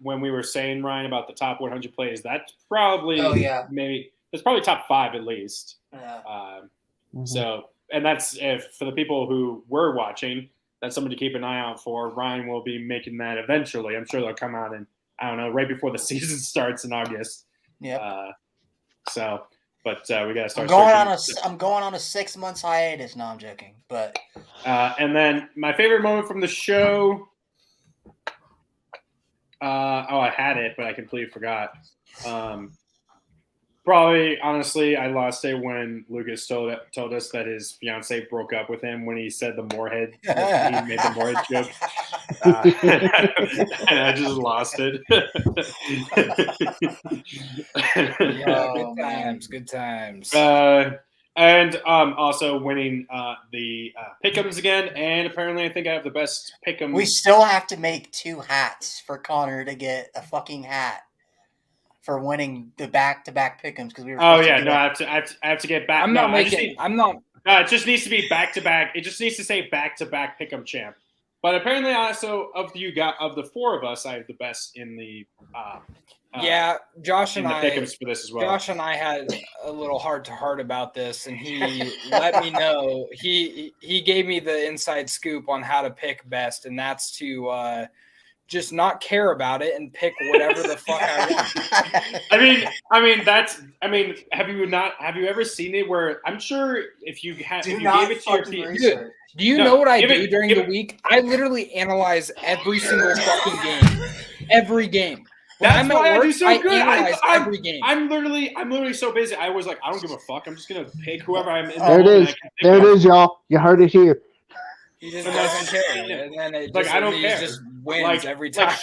when we were saying, Ryan, about the top 100 plays. That's probably that's probably top 5 at least. Yeah. So, and that's for the people who were watching. That's something to keep an eye out for. Ryan will be making that eventually. I'm sure they'll come out and I don't know right before the season starts in August. Yeah. But we got to start. I'm going on a 6 months hiatus. No, I'm joking. But and then my favorite moment from the show. I had it, but I completely forgot. Probably, honestly, I lost it when Lucas told us that his fiance broke up with him when he said the Moorhead. He made the Moorhead joke. And I just lost it. Good times. And also winning the pick'ems again, and apparently I think I have the best pick'em. we still have to make 2 hats for Connor to get a fucking hat for winning the back-to-back pick'ems because we were. Oh yeah, no, I have to get back. I'm not making. I'm not. It just needs to be back-to-back. It just needs to say back-to-back pick'em champ. But apparently, also of the 4 of us, I have the best in the. Yeah, Josh and I. Pick'ems for this as well. Josh and I had a little heart-to-heart about this, and he let me know. He gave me the inside scoop on how to pick best, and that's to just not care about it and pick whatever the fuck I want. Have you ever seen it where I'm sure if you gave it to your people, Dude, do you know what I do during the week? I literally analyze every single fucking game. Every game. When that's I'm why at work, I do so good. analyze every game. I'm literally so busy. I was like, I don't give a fuck. I'm just gonna pick whoever I'm in. There it is. There it is, y'all. You heard it here. He just doesn't care, and then it just, I don't care. Just wins every time.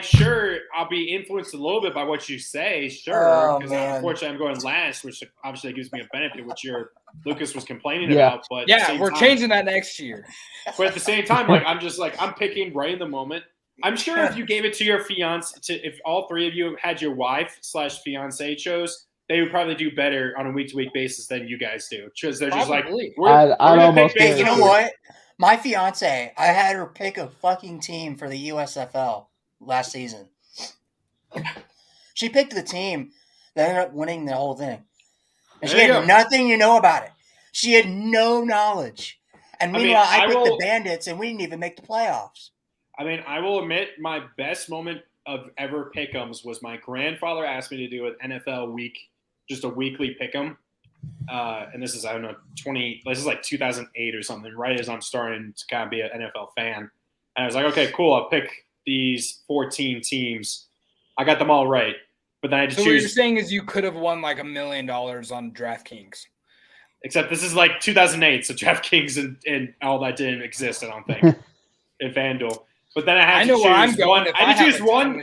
Sure, I'll be influenced a little bit by what you say, sure. Because unfortunately, I'm going last, which obviously gives me a benefit, which Lucas was complaining about. But we're changing that next year. But at the same time, I'm picking right in the moment. I'm sure if you gave it to your fiance, if all three of you had your wife/fiance chose, they would probably do better on a week-to-week basis than you guys do, because they're just like, I'd almost you know what? My fiance, I had her pick a fucking team for the USFL last season. She picked the team that ended up winning the whole thing. And she had nothing to know about it. She had no knowledge. And meanwhile, I picked the Bandits, and we didn't even make the playoffs. I will admit my best moment of ever pick'ems was my grandfather asked me to do an NFL week, just a weekly pick'em. And this is, I don't know, this is like 2008 or something, right as I'm starting to kind of be an NFL fan. And I was like, okay, cool. I'll pick these 14 teams. I got them all right. But then I had to choose. So what you're saying is you could have won like $1 million on DraftKings. Except this is like 2008, so DraftKings and all that didn't exist, I don't think, in FanDuel. But then I had to choose one.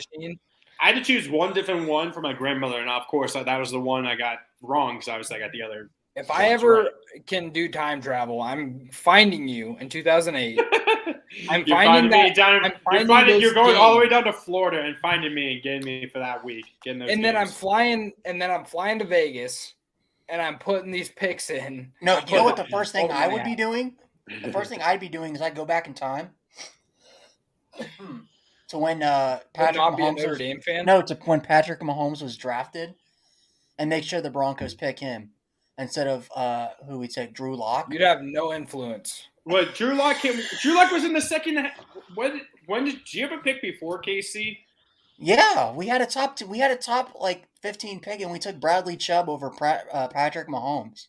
I had to choose one different one for my grandmother, and of course that was the one I got wrong because obviously I got the other. If I ever can do time travel, I'm finding you in 2008. I'm finding that. You're going all the way down to Florida and finding me and getting me for that week. Then I'm flying to Vegas, and I'm putting these picks in. No, you know what? The first thing I would be doing. The first thing I'd be doing is I'd go back in time. To when Patrick Mahomes was drafted, and make sure the Broncos pick him instead of who we take, Drew Lock. You'd have no influence. What, Drew Lock was in the second. When did you have a pick before KC? Yeah, we had a top like 15 pick, and we took Bradley Chubb over Patrick Mahomes.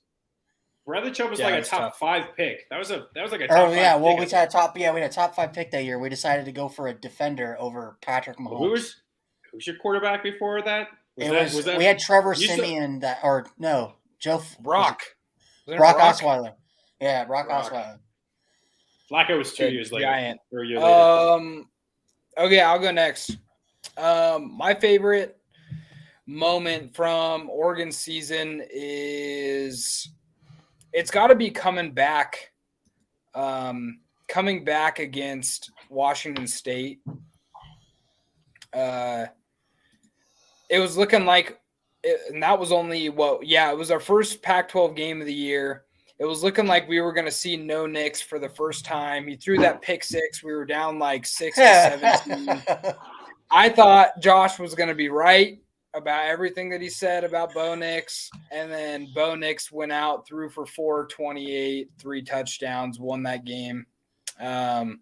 Bradley Chubb was like a top 5 pick. That was like a top 5 pick. Well, we had a top 5 pick that year. We decided to go for a defender over Patrick Mahomes. Who was your quarterback before that? We had Trevor Siemian Joe Brock. Brock Osweiler. Yeah, Brock Osweiler. Flacco was 2 years later. Giant. Or a year later. Okay, I'll go next. My favorite moment from Oregon season is it's got to be coming back against Washington State. It was looking like and that was only it was our first Pac-12 game of the year. It was looking like we were going to see no Knicks for the first time. He threw that pick six. We were down like 6-17. I thought Josh was going to be right about everything that he said about Bo Nix. And then Bo Nix went out, threw for 428, 3 touchdowns, won that game. So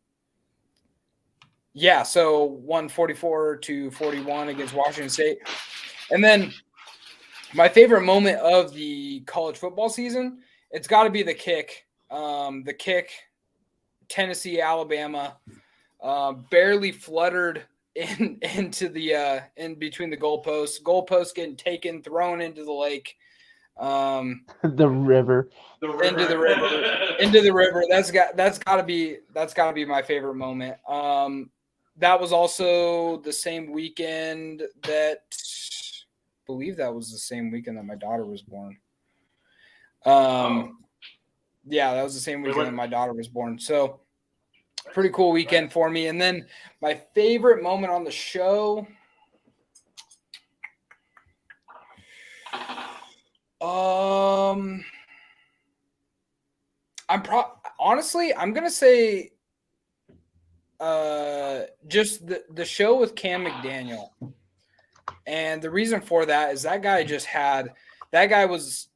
144-41 against Washington State. And then my favorite moment of the college football season, it's got to be the kick. Tennessee, Alabama, barely fluttered into the in between the goalposts. Goalposts getting taken, thrown into the lake. The river. Into the river. That's got to be my favorite moment. That was also the same weekend that I believe that was the same weekend that my daughter was born. Yeah, that was the same weekend that my daughter was born. So pretty cool weekend for me. And then my favorite moment on the show. Honestly, I'm gonna say just the show with Cam McDaniel. And the reason for that is that guy was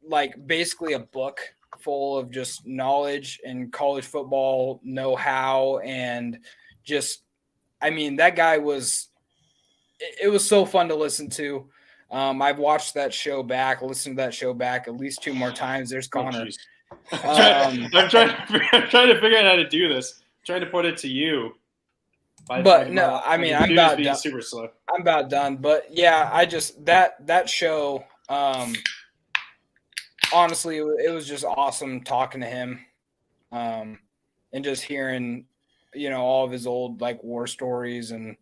like basically a book full of just knowledge and college football know-how and just I mean, that guy was – it was so fun to listen to. I've watched that show back, listened to that show back at least 2 more times. There's Connor. I'm trying to figure out how to do this. I'm trying to put it to you. I'm about done. Super slow. I'm about done. But yeah, I just that show. Honestly, it was just awesome talking to him, and just hearing, all of his old like war stories and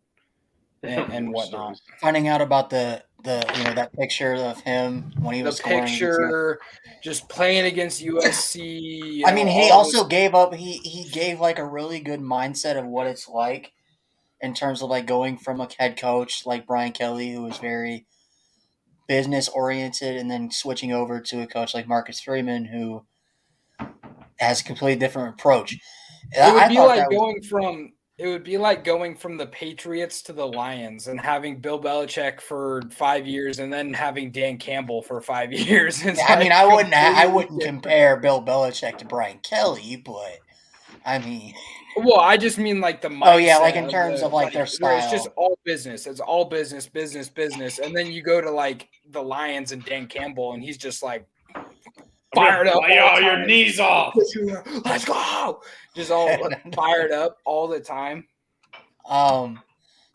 whatnot. Finding out about the that picture of him when he was scoring. Picture, just playing against USC. I mean, he also gave up. He gave like a really good mindset of what it's like in terms of like going from a head coach like Brian Kelly, who was very business oriented, and then switching over to a coach like Marcus Freeman, who has a completely different approach. It would be like going from the Patriots to the Lions and having Bill Belichick for 5 years and then having Dan Campbell for 5 years. I wouldn't compare Bill Belichick to Brian Kelly, but I mean, well, I just mean like the mindset. Oh yeah, like in terms of like their style. It's just all business. It's all business, and then you go to like the Lions and Dan Campbell, and he's just like fired up. All your knees off. Let's go. Just all fired up all the time. So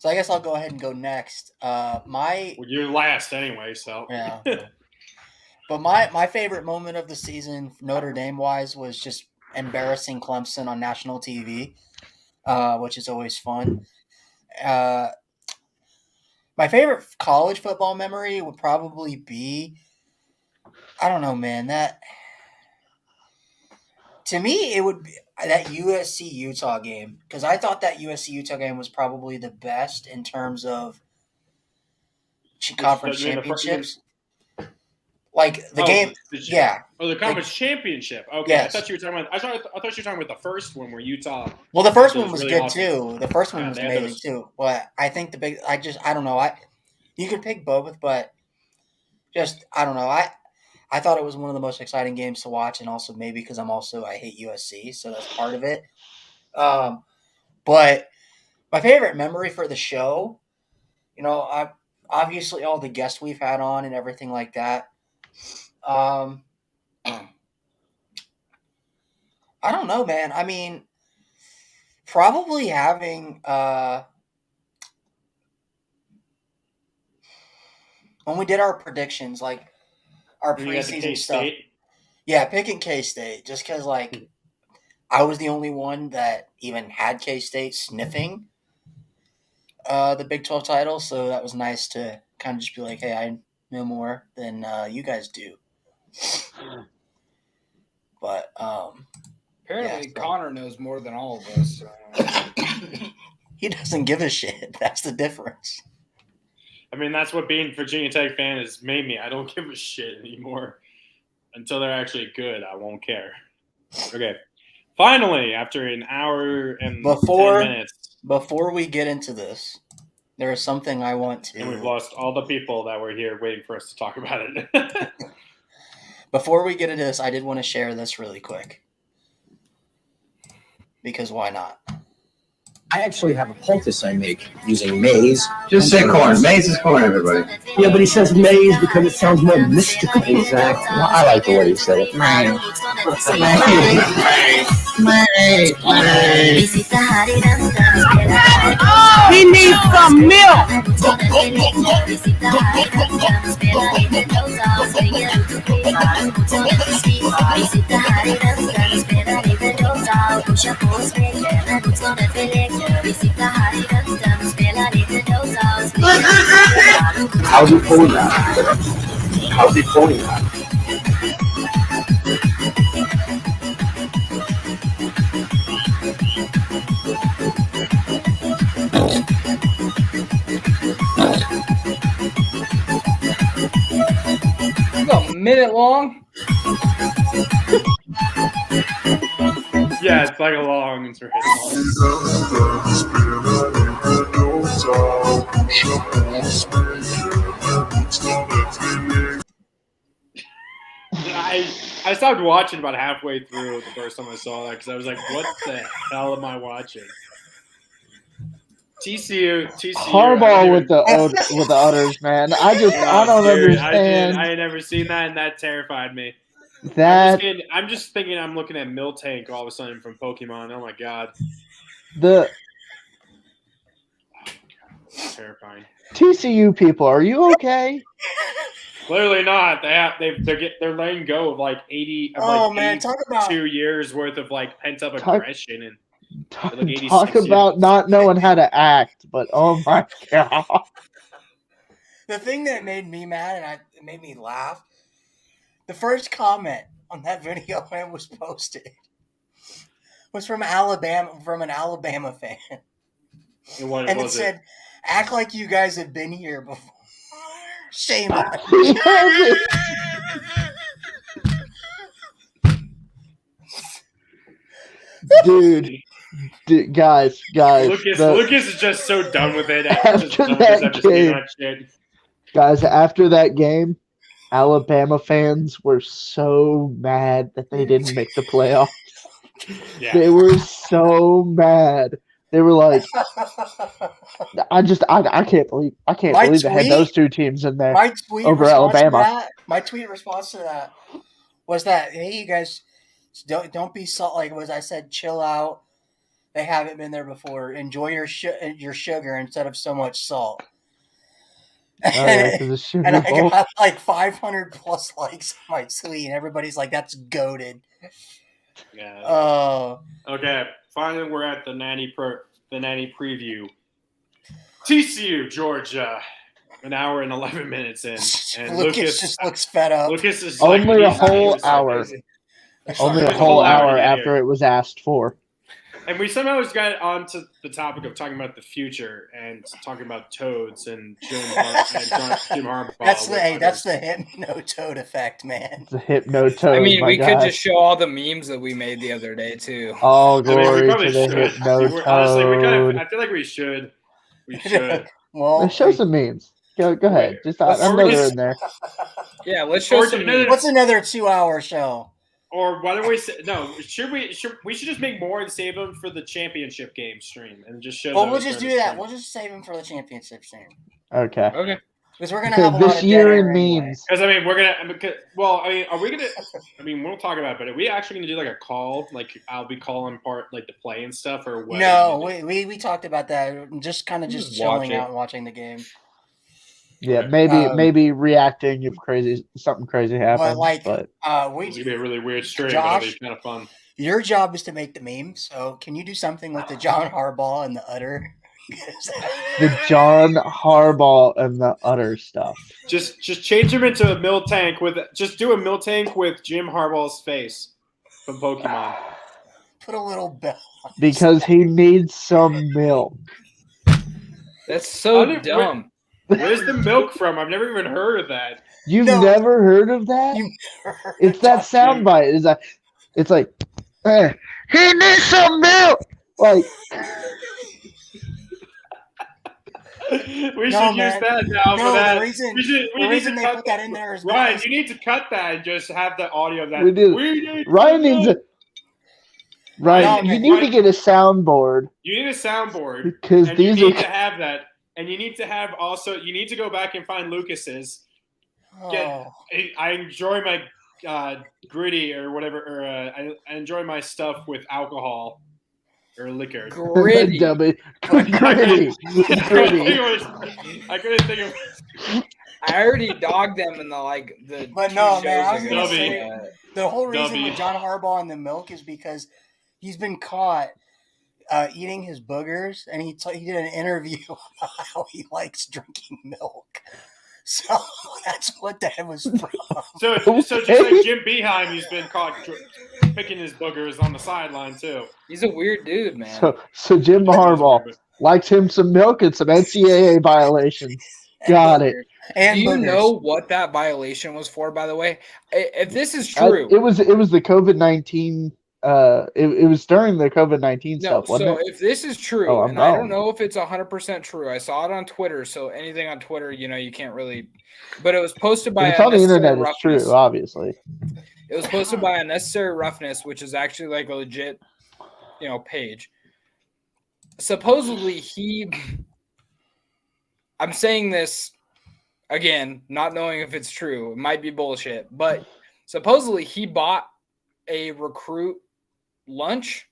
I guess I'll go ahead and go next. You're last anyway, so yeah. But my favorite moment of the season, Notre Dame wise, was just embarrassing Clemson on national TV, which is always fun. My favorite college football memory would probably be, I don't know, man. To me, it would be that USC Utah game, because I thought that USC Utah game was probably the best in terms of conference championships. Like the game, yeah. Oh, the conference championship. Okay, yes. I thought you were talking about. I thought you were talking about the first one where Utah. Well, the first one was really good awesome. Too. The first one was Yeah, amazing too. But I think I don't know. You could pick both, but just I don't know. I thought it was one of the most exciting games to watch, and also maybe because I hate USC, so that's part of it. But my favorite memory for the show, obviously all the guests we've had on and everything like that. I don't know, man. I mean, probably having when we did our predictions, like our preseason stuff. Yeah, picking K-State, just because like I was the only one that even had K-State sniffing the Big 12 title, so that was nice to kind of just be like, hey, I know more than you guys do. But apparently Connor knows more than all of us. He doesn't give a shit. That's the difference. I mean, that's what being a Virginia Tech fan has made me. I don't give a shit anymore. Until they're actually good, I won't care. Okay. Finally, after an hour and 10 minutes. Before we get into this, there is something I want to... And we've lost all the people that were here waiting for us to talk about it. Before we get into this, I did want to share this really quick. Because why not? I actually have a poultice I make using maize. Just say corn. Maize is corn, everybody. Yeah, but he says maize because it sounds more mystical. Exactly. Well, I like the way you said it. Maize. He needs some milk. How's he pulling that? How's he pulling that? A minute long. Yeah, it's like a long interview. I stopped watching about halfway through the first time I saw that because I was like, what the hell am I watching? TCU. Harbaugh with the udders, man. I don't understand. I had never seen that, and that terrified me. That I'm just thinking I'm looking at Miltank all of a sudden from Pokemon. Oh my god. It's terrifying. TCU people, are you okay? Clearly not. They're letting go of like 80. Talk about 2 years worth of like pent up aggression and talk about not knowing how to act. But oh my god, the thing that made me mad and it made me laugh. The first comment on that video when it was posted was from an Alabama fan, and it said, "Act like you guys have been here before." Shame on you. Dude, guys. Lucas is just so done with it. After that game, Alabama fans were so mad that they didn't make the playoffs. Yeah. They were so mad. They were like, I can't believe they had those two teams in there over Alabama. My tweet response to that was that, hey, you guys, don't be salt. Like as I said, chill out. They haven't been there before. Enjoy your sugar instead of so much salt. And I got like 500 plus likes on my tweet, and everybody's like, "That's goated." Yeah. Okay. Finally, we're at the nanny preview. TCU, Georgia, an hour and 11 minutes in, and Lucas just looks fed up. Lucas is only a whole hour. Only a whole hour after it was asked for. And we somehow just got onto the topic of talking about the future and talking about toads and Jim Harbaugh. That's the hypno-toad effect, man. The hypno-toad. I mean, we could just show all the memes that we made the other day too. All glory to the hypno-toad. Honestly, I feel like we should. Well, show some memes. Go ahead. Just another in there. Yeah, let's show some memes. What's another 2-hour show? Or why don't we say no? Should we just make more and save them for the championship game stream and just show? Well, we'll just do that. We'll just save them for the championship stream. Okay. Because we're gonna have a this lot of year in memes. Because I mean, we're gonna. Well, I mean, are we gonna? I mean, we'll talk about it. But are we actually gonna do like a call? Like I'll be calling part like the play and stuff, or what? No, we talked about that. Just chilling out and watching the game. Yeah, maybe reacting if something crazy happens. It's gonna be a really weird stream. Josh, but it'll be kind of fun. Your job is to make the memes. So can you do something with the John Harbaugh and the udder? The John Harbaugh and the udder stuff. Just change him into a Miltank just do a Miltank with Jim Harbaugh's face from Pokemon. Put a little bell. Because he needs some milk. That's so dumb. Where's the milk from? I've never even heard of that. You've never heard of that? It's that soundbite. It's like, he needs some milk. Like, we should use that now for that. The reason they put that in there is Ryan, you need to cut that and just have the audio of that. Ryan needs a. Ryan, you need to get a soundboard. You need a soundboard because you need to have that. And you need to have you need to go back and find Lucas's. I enjoy my gritty or whatever, or I enjoy my stuff with alcohol or liquor. Gritty. Gritty. I couldn't think of. I already dogged them in the. But no, man, I was gonna say the whole reason with John Harbaugh and the milk is because he's been caught. Eating his boogers, and he did an interview about how he likes drinking milk. So that's what that was from. So just like Jim Boeheim, he's been caught picking his boogers on the sideline too. He's a weird dude, man. So Jim Harbaugh likes him some milk and some NCAA violations. Got it. And do you know what that violation was for? By the way, if this is true, it was the COVID-19. It was during the COVID-19 stuff, wasn't it? So if this is true, I don't know if it's 100% true. I saw it on Twitter, so anything on Twitter, you can't really. But it was posted by. It's on the internet. It's true, obviously. It was posted by Unnecessary Roughness, which is actually like a legit, page. supposedly I'm saying this again, not knowing if it's true. It might be bullshit, but supposedly he bought a recruit lunch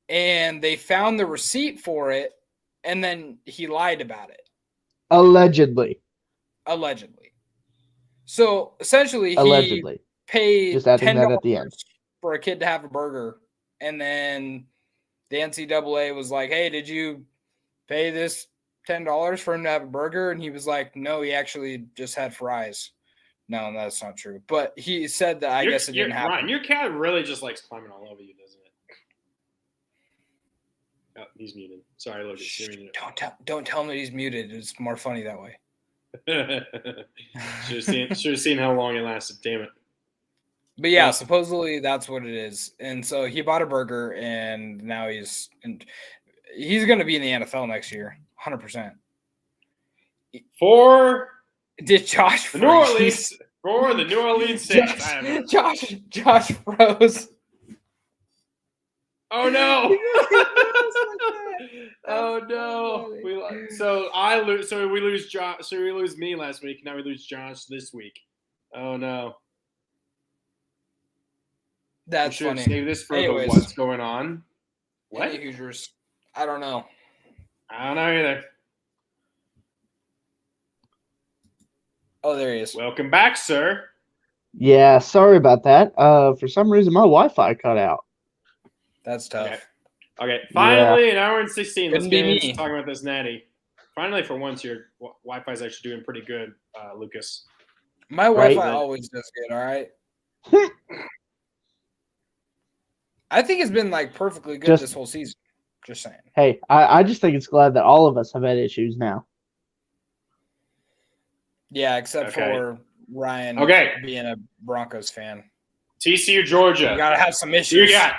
and they found the receipt for it, and then he lied about it. Allegedly. So essentially, he paid just adding that at the $10 end for a kid to have a burger, and then the NCAA was like, "Hey, did you pay this $10 for him to have a burger?" And he was like, "No, he actually just had fries." No, that's not true. But he said that I guess it didn't happen. Ryan, your cat really just likes climbing all over you, doesn't it? Oh, he's muted. Sorry, Lucas. Don't tell him that he's muted. It's more funny that way. should have seen how long it lasted. Damn it. But yeah, supposedly that's what it is. And so he bought a burger, and now he's going to be in the NFL next year, 100%. Did Josh the New Orleans for the New Orleans Saints? Josh froze. Oh no! Oh no! We lose Josh. So we lose me last week. Now we lose Josh this week. Oh no! That's funny. Save this for Anyways, what's going on. What? Hey, Hoosiers. I don't know. I don't know either. Oh, there he is. Welcome back, sir. Yeah, sorry about that. For some reason, my Wi-Fi cut out. That's tough. Okay. Finally, an hour and 16. Let's get into talking about this natty. Finally, for once, your Wi-Fi is actually doing pretty good, Lucas. My Wi-Fi always does good, all right? I think it's been like perfectly good this whole season. Just saying. Hey, I just think it's glad that all of us have had issues now. Yeah, except for Ryan being a Broncos fan. TCU, Georgia. You got to have some issues. You got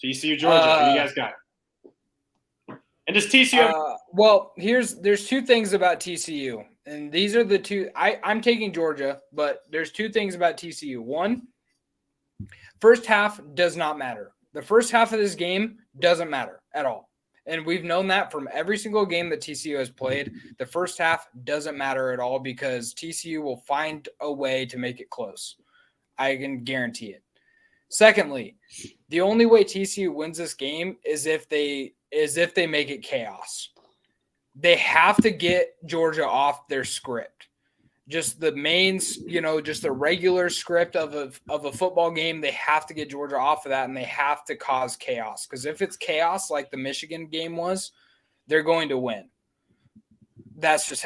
TCU, Georgia. Who you guys got? And does TCU well, there's two things about TCU. And these are the two. I'm taking Georgia, but there's two things about TCU. One, first half does not matter. The first half of this game doesn't matter at all. And we've known that from every single game that TCU has played. The first half doesn't matter at all because TCU will find a way to make it close. I can guarantee it. Secondly, the only way TCU wins this game is if they make it chaos. They have to get Georgia off their script. Just the mains, just the regular script of a football game, they have to get Georgia off of that, and they have to cause chaos. Because if it's chaos like the Michigan game was, they're going to win. That's just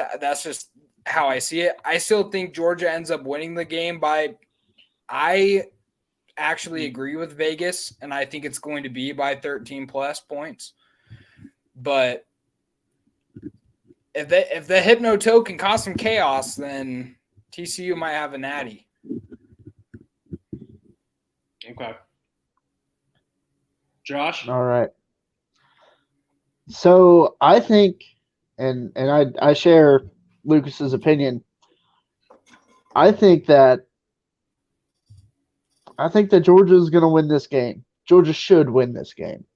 how I see it. I still think Georgia ends up winning the game I actually agree with Vegas, and I think it's going to be by 13 plus points. But if the Hypno Toe can cause some chaos, then TCU might have a natty. Okay. Josh? All right. So I think, and I share Lucas's opinion. I think that Georgia is going to win this game. Georgia should win this game.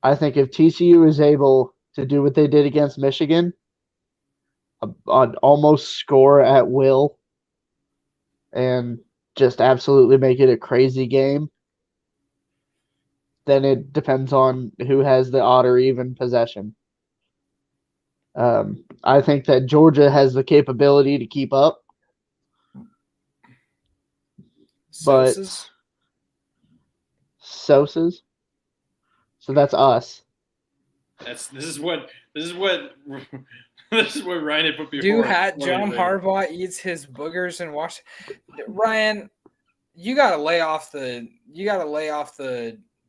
I think if TCU is able to do what they did against Michigan, almost score at will, and just absolutely make it a crazy game, then it depends on who has the odd or even possession. I think that Georgia has the capability to keep up. But Sosa's. So that's us. This is what Ryan had put before. John Harbaugh eats his boogers and wash. Ryan, you gotta lay off the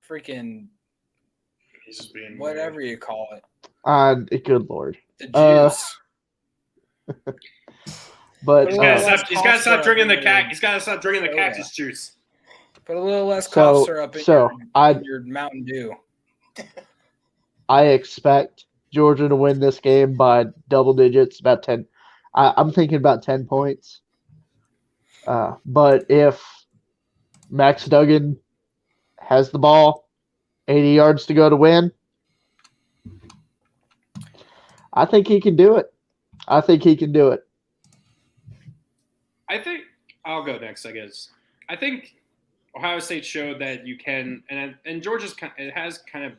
freaking whatever you call it. Good Lord. The juice. But he's gotta stop drinking the He's gotta stop drinking the cactus juice. Put a little less cough syrup in your Mountain Dew. I expect Georgia to win this game by double digits, about 10. I'm thinking about 10 points. But if Max Duggan has the ball, 80 yards to go to win. I think he can do it. I think I'll go next, I guess. I think Ohio State showed that you can, and Georgia's it has kind of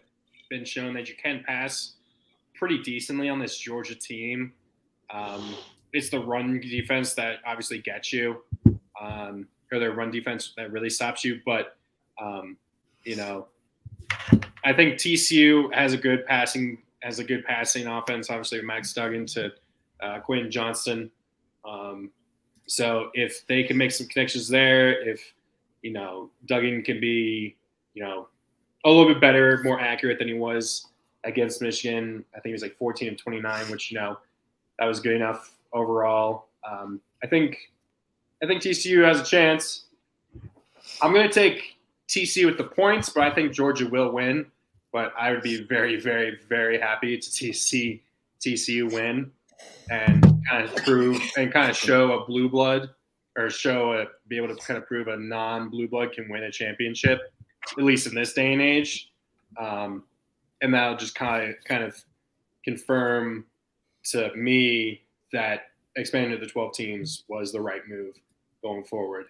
been shown that you can pass pretty decently on this Georgia team. It's the run defense that obviously gets you, or their run defense that really stops you. But I think TCU has a good passing offense. Obviously, Max Duggan to Quentin Johnston. So if they can make some connections there, if Duggan can be a little bit better, more accurate than he was against Michigan. I think he was like 14 of 29, which that was good enough overall. I think TCU has a chance. I'm going to take TCU with the points, but I think Georgia will win. But I would be very, very, very happy to see TCU win and kind of prove and kind of show a blue blood or be able to kind of prove a non-blue blood can win a championship, at least in this day and age. And that'll just kind of confirm to me that expanding to the 12 teams was the right move going forward.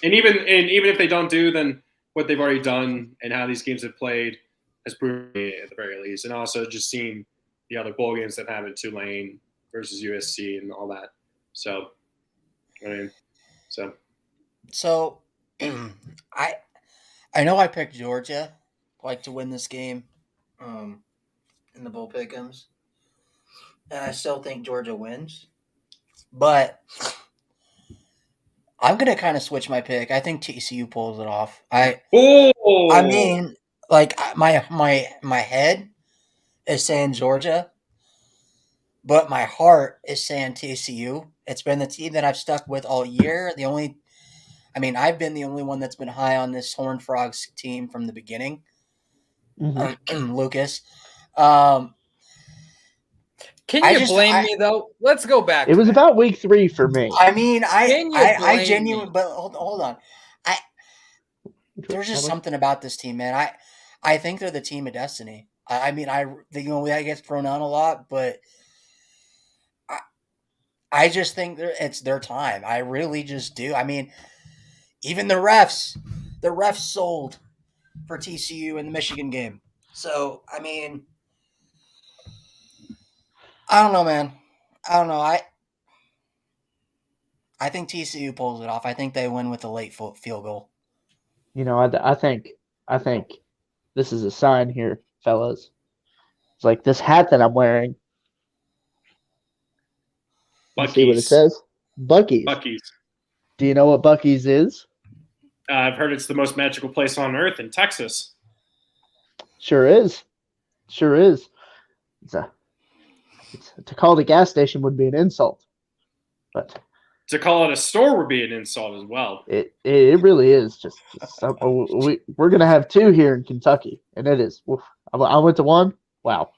And even if they don't do, then what they've already done and how these games have played has proven at the very least. And also just seeing the other bowl games that happened, Tulane versus USC and all that. So, I know I picked Georgia to win this game in the bowl pick'ems, and I still think Georgia wins. But I'm gonna kind of switch my pick. I think TCU pulls it off. I mean, my head is saying Georgia, but my heart is saying TCU. It's been the team that I've stuck with all year. I've been the only one that's been high on this Horned Frogs team from the beginning. Lucas. Can you blame me though? Let's go back. It was about week 3 for me. I genuinely, but hold on. There's just something about this team, man. I think they're the team of destiny. I get thrown out a lot, but I just think it's their time. I really just do. I mean, even the refs sold for TCU in the Michigan game. So, I mean, I don't know, man. I don't know. I think TCU pulls it off. I think they win with a late field goal. I think this is a sign here, fellas. It's like this hat that I'm wearing. Buc-ee's. See what it says? Buc-ee's. Buc-ee's. Do you know what Buc-ee's is? I've heard it's the most magical place on earth in Texas. Sure is. To call it a gas station would be an insult, but to call it a store would be an insult as well. It really is. Just we're gonna have 2 here in Kentucky, and it is. I went to 1. Wow.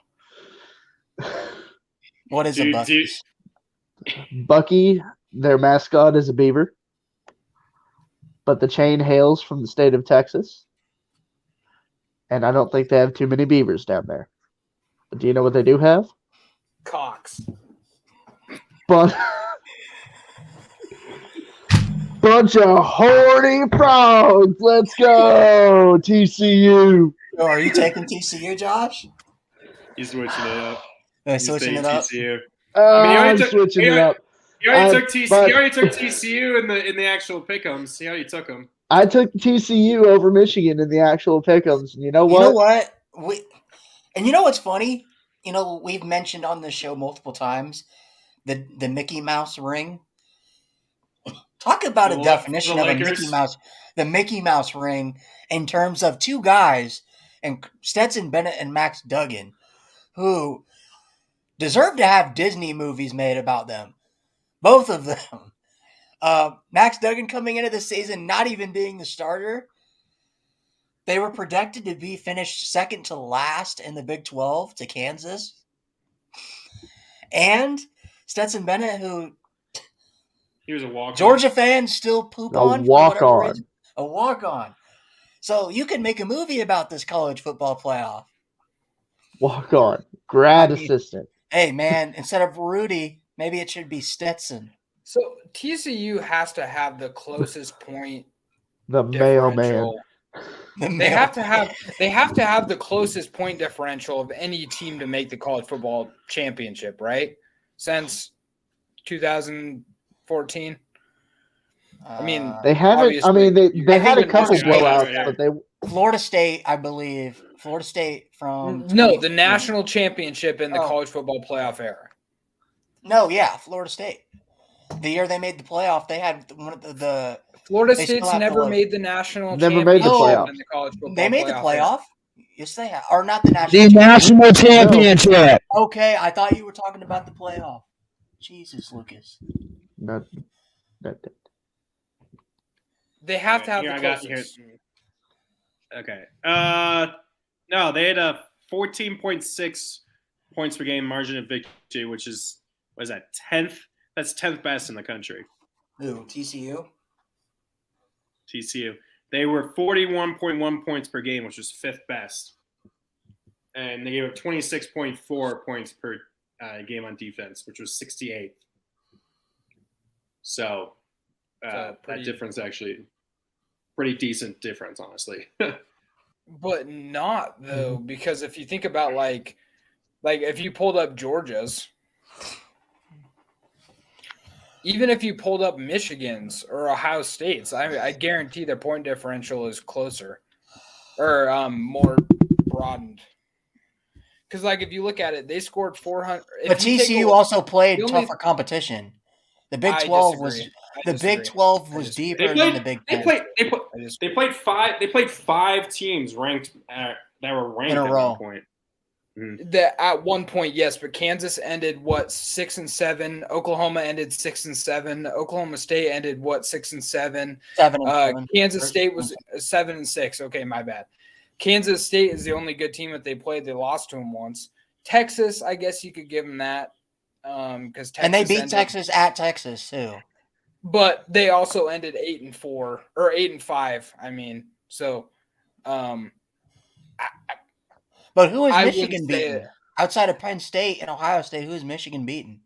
What is a Buc-ee's? Bucky, their mascot is a beaver, but the chain hails from the state of Texas, and I don't think they have too many beavers down there. But do you know what they do have? Cocks. But bunch of horny frogs. Let's go, TCU. Oh, are you taking TCU, Josh? He's switching it up. Switching it up. TCU. I'm switching it up. You already took TCU. You already took TCU in the actual pick'ems. See how you took them. I took TCU over Michigan in the actual pick'ems. And you know what? You know what? And you know what's funny? We've mentioned on this show multiple times the Mickey Mouse ring. Talk about a definition of a Mickey Mouse. The Mickey Mouse ring in terms of 2 guys, and Stetson Bennett and Max Duggan, who deserve to have Disney movies made about them. Both of them. Max Duggan coming into the season not even being the starter. They were projected to be finished second to last in the Big 12 to Kansas. And Stetson Bennett, who he was a walk-on. Georgia fans still poop on. Walk-on. A walk-on. So you can make a movie about this college football playoff. Walk on. Grad I mean- assistant. Hey, man, instead of Rudy, maybe it should be Stetson. So TCU has to have the closest point The mailman. differential. They have to have the closest point differential of any team to make the college football championship, right? Since 2014. I mean, They haven't. I mean, they had a couple blowouts, but they. Florida State, I believe. Florida State from no, the national championship in the Oh. college football playoff era. No, yeah, Florida State. The year they made the playoff, they had one of the Florida They still State's have to never look. made the national Never made the championship playoff. in the college football they made the playoff era. playoff. Yes, they have. Or not the national. The national championship. Okay, I thought you were talking about the playoff. Jesus, Lucas. No. They have to have Here, the I got- closest. Okay. No, they had a 14.6 points per game margin of victory, which is, what is that, 10th? That's 10th best in the country. Who? TCU? TCU. They were 41.1 points per game, which was 5th best. And they gave up 26.4 points per game on defense, which was 68th. So that difference actually pretty decent difference, honestly. But not though, because if you think about like if you pulled up Georgia's, even if you pulled up Michigan's or Ohio State's, I guarantee their point differential is closer or more broadened. Because like if you look at it, they scored 400. But TCU also played the only- tougher competition. The Big I 12 disagree. was the Big 12 was deeper than the Big 10 They played five teams ranked that were ranked in a at row. one point. That at one point, yes, but Kansas ended 6-7. Oklahoma ended 6-7. Oklahoma State ended 6-7. 7-7. Kansas State was 7-6. Okay, my bad. Kansas State is the only good team that they played. They lost to them once. Texas, I guess you could give them that because And they beat Texas at Texas too. but they also ended 8-4 or 8-5. I mean, so. But who is I Michigan wouldn't say beaten? Outside of Penn State and Ohio State, who is Michigan beaten?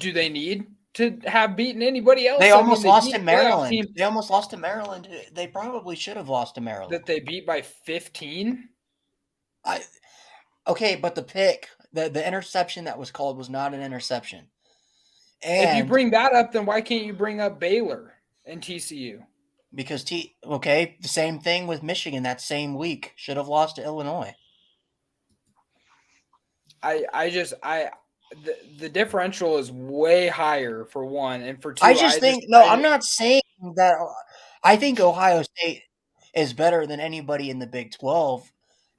Do they need to have beaten anybody else? They I almost mean, lost beat to playoff Maryland. team They almost lost to Maryland. They probably should have lost to Maryland. that they beat by 15. Okay, but the pick, the interception that was called was not an interception. And If you bring that up, then why can't you bring up Baylor and TCU? because the same thing with Michigan that same week should have lost to Illinois. The differential is way higher for one, and for two, I'm not saying that. I think Ohio State is better than anybody in the Big 12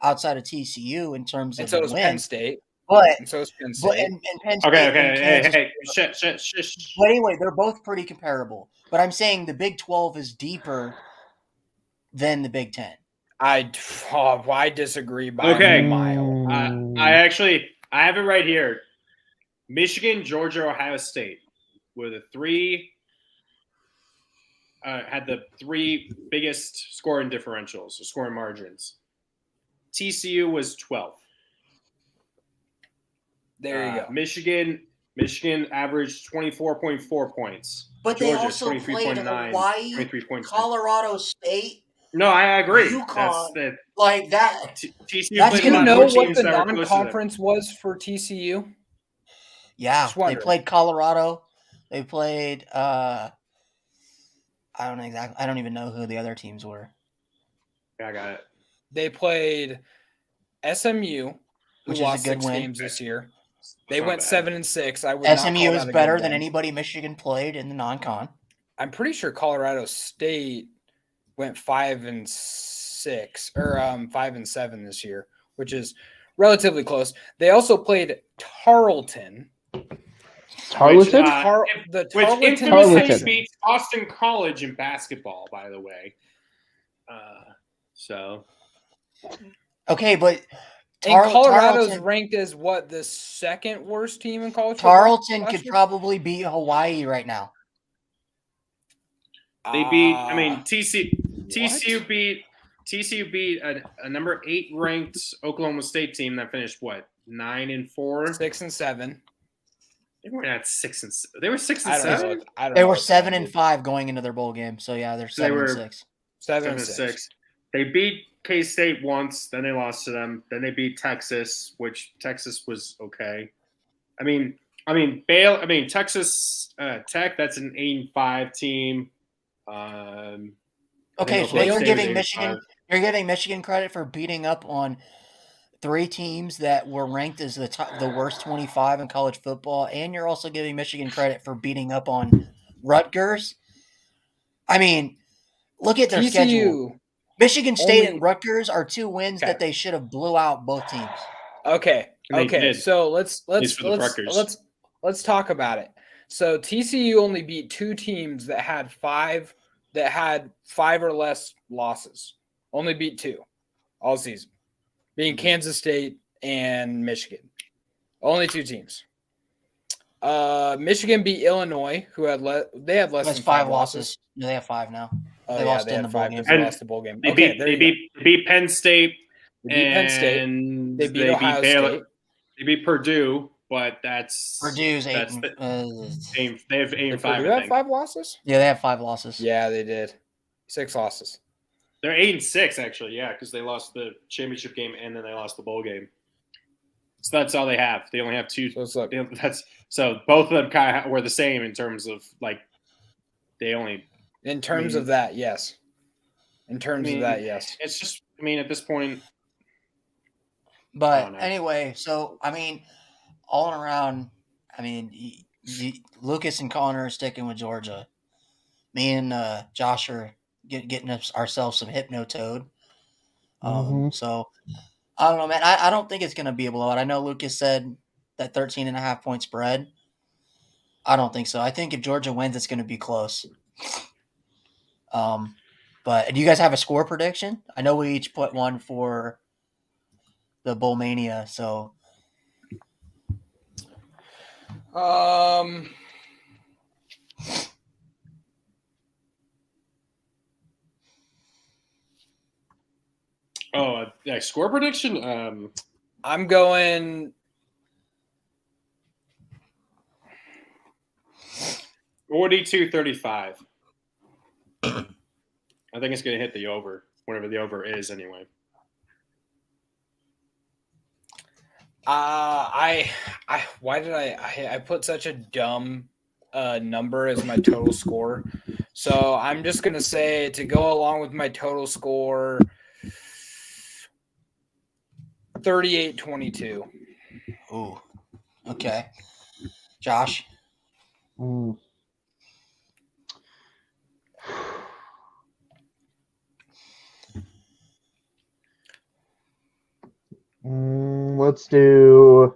outside of TCU in terms And of so is Penn wins. State. But And so is Penn but State. and Penn State and Kansas- Shh. But anyway, they're both pretty comparable. But I'm saying the Big 12 is deeper than the Big 10. I disagree by Okay. a mile. I have it right here. Michigan, Georgia, Ohio State were the three had the three biggest scoring differentials, or scoring margins. TCU was 12th. There you go. Michigan averaged 24.4 points. But Georgia, they also played 23.9, Hawaii, 23.6. Colorado State. No, I agree. UConn, like that. TCU That's played Do a you lot know more what teams the that were close to them. non-conference was for TCU? Yeah, Just they wondering. played Colorado. They played. I don't know exactly. I don't even know who the other teams were. Yeah, I got it. They played SMU, who Which is a lost good 6 win. games this year. They Not went bad. 7-6. I would not SMU call is that a better good than win. anybody Michigan played in the non-con. I'm pretty sure Colorado State went 5-6 or 5-7 this year, which is relatively close. They also played Tarleton. Tarleton? Which Tarleton infamously Tarleton. beats Austin College in basketball, by the way. So Okay, but and Colorado's Tarleton, ranked as what, the second worst team in college football Tarleton last could year? probably beat Hawaii right now. they beat. I mean, TCU. TCU beat a number 8 ranked Oklahoma State team that finished what 9-4, 6-7. They weren't at 6-7. They were 6-7. I don't They know were what 7-5 going into their bowl game. So yeah, they're 7-6. 7-6. They beat K-State once, then they lost to them. Then they beat Texas, which Texas was okay. I mean, Texas Tech. That's an 8-5 team. Okay, so you're giving Michigan credit for beating up on 3 teams that were ranked as the worst 25 in college football, and you're also giving Michigan credit for beating up on Rutgers. I mean, look at their schedule. Michigan State and Rutgers are 2 wins that they should have blew out both teams. Okay. So let's talk about it. So TCU only beat 2 teams that had 5 or less losses. Only beat 2 all season, being Kansas State and Michigan. Only 2 teams. Michigan beat Illinois, who had less than 5 losses. No, they have 5 now. Oh, they lost in the bowl game. They lost the bowl game. They beat Penn State. They beat Penn State. They beat Ohio State. They beat Purdue, but that's Purdue's 8. They have 8-5. Purdue have 5 losses? Yeah, they have 5 losses. Yeah, they did. 6 losses. They're 8-6 actually. Yeah, because they lost the championship game and then they lost the bowl game. So that's all they have. They only have 2. So both of them kind of were the same in terms of like they only. In terms of that, yes. It's just, at this point. But anyway, so, all around, Lucas and Connor are sticking with Georgia. Me and Josh are getting ourselves some Hypnotoad. So, I don't know, man. I don't think it's going to be a blowout. I know Lucas said that 13.5-point spread. I don't think so. I think if Georgia wins, it's going to be close. But do you guys have a score prediction? I know we each put one for the Bowl Mania, so 'Score prediction? I'm going 42-35. I think it's going to hit the over, whatever the over is anyway. I put such a dumb number as my total score. So I'm just going to say, to go along with my total score, 38-22. Ooh. Okay. Josh? Let's do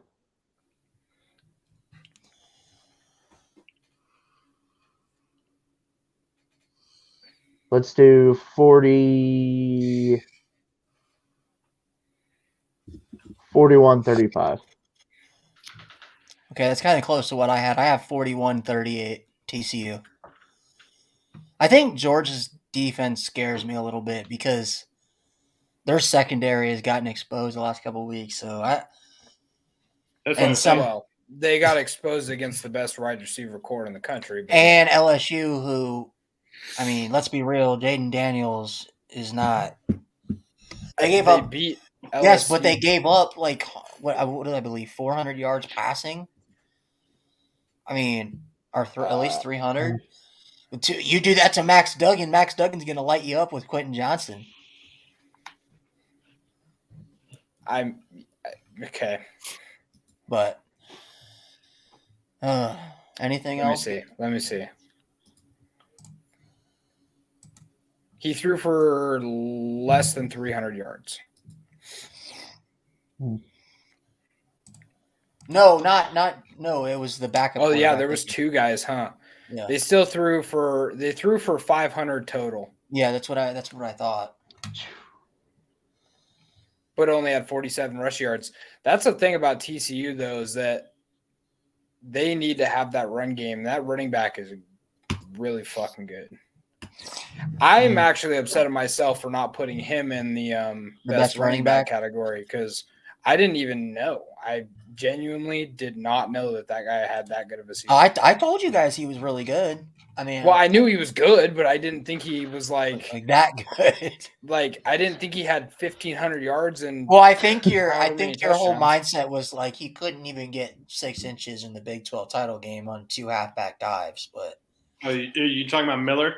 41-35. Okay, that's kind of close to what I had. I have 41-38 TCU. I think Georgia's defense scares me a little bit because their secondary has gotten exposed the last couple of weeks. So they got exposed against the best wide receiver core in the country. And LSU, who, let's be real, Jaden Daniels is not. They beat LSU. Yes, but they gave up what did I believe, 400 yards passing. At least 300. You do that to Max Duggan. Max Duggan's going to light you up with Quentin Johnson. I'm okay. But anything else? Let me see. He threw for less than 300 yards. No, it was the backup. Oh yeah, there was 2 guys, huh? Yeah. They threw for 500 total. Yeah, that's what I thought. But only had 47 rush yards. That's the thing about TCU, though, is that they need to have that run game. That running back is really fucking good. I'm actually upset at myself for not putting him in the best running back category because I didn't even know. I genuinely did not know that guy had that good of a season. I told you guys he was really good. I mean, well, I knew he was good, but I didn't think he was like that good. Like I didn't think he had 1,500 yards and. Well, I think your whole touchdowns. mindset was like he couldn't even get 6 inches in the Big 12 title game on 2 halfback dives. But are you talking about Miller?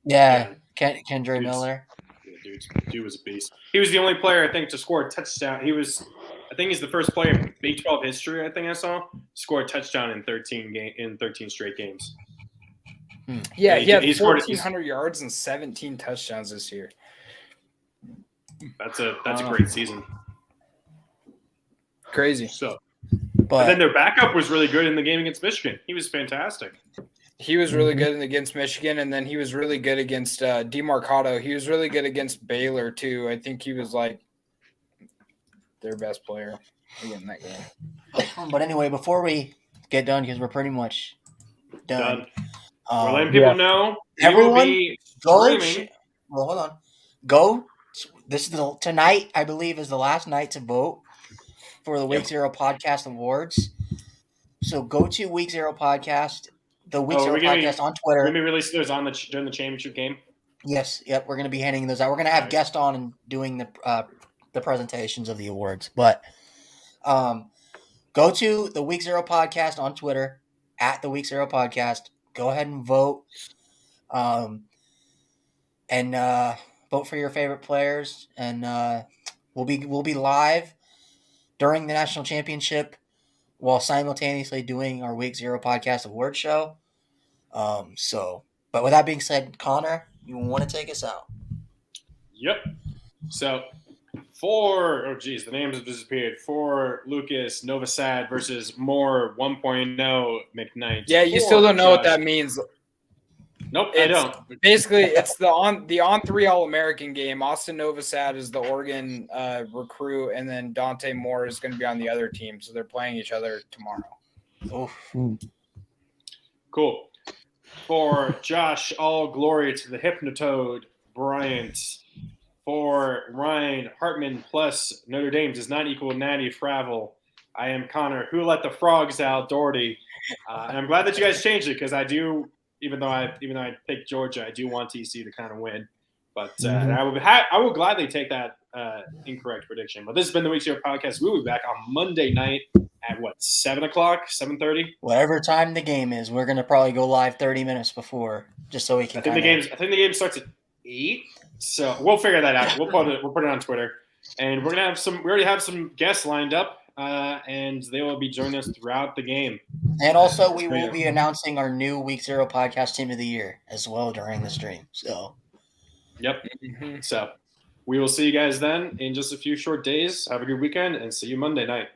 Yeah. Kendre Miller. Yeah, dude was a beast. He was the only player I think to score a touchdown. I think he's the first player in Big 12 history. I think I saw score a touchdown in 13 straight games. Yeah, he had 1,400 yards and 17 touchdowns this year. That's a great season. Crazy. So, but then their backup was really good in the game against Michigan. He was fantastic. He was really good against Michigan, and then he was really good against DeMarcado. He was really good against Baylor too. I think he was like their best player in that game. But anyway, before we get done, because we're pretty much done. We're letting people know. Everyone, go. Well, hold on. Go. This is tonight. I believe is the last night to vote for the Week Zero Podcast Awards. So go to Week Zero Podcast, the Week Zero Podcast on Twitter. Let me release those during the championship game. Yes. Yep. We're going to be handing those out. We're going to have guests on and doing the presentations of the awards. But go to the Week Zero Podcast on Twitter at the Week Zero Podcast. Go ahead and vote. And vote for your favorite players. And we'll be live during the national championship while simultaneously doing our Week Zero Podcast Award show. But with that being said, Connor, you want to take us out? Yep. So the names have disappeared. For Lucas, Novosad versus Moore 1.0 McKnight. Yeah, you still don't know what that means. Nope, I don't. Basically, it's the on 3 All-American game. Austin Novosad is the Oregon recruit, and then Dante Moore is going to be on the other team. So they're playing each other tomorrow. Cool. For Josh, all glory to the Hypnotoad Bryant. For Ryan, Hartman plus Notre Dame does not equal Natty Fravel. I am Connor. Who let the frogs out? Doherty. And I'm glad that you guys changed it because I do. Even though I picked Georgia, I do want TCU to kind of win. But I will gladly take that incorrect prediction. But this has been the Week Zero Podcast. We'll be back on Monday night at 7 o'clock, 7:30? Whatever time the game is, we're gonna probably go live 30 minutes before, just so we can. I think the game starts at 8. So we'll figure that out. We'll put it on Twitter, and we're gonna have some. We already have some guests lined up, and they will be joining us throughout the game. And also, we will be announcing our new Week Zero Podcast Team of the Year as well during the stream. So, yep. So we will see you guys then in just a few short days. Have a good weekend, and see you Monday night.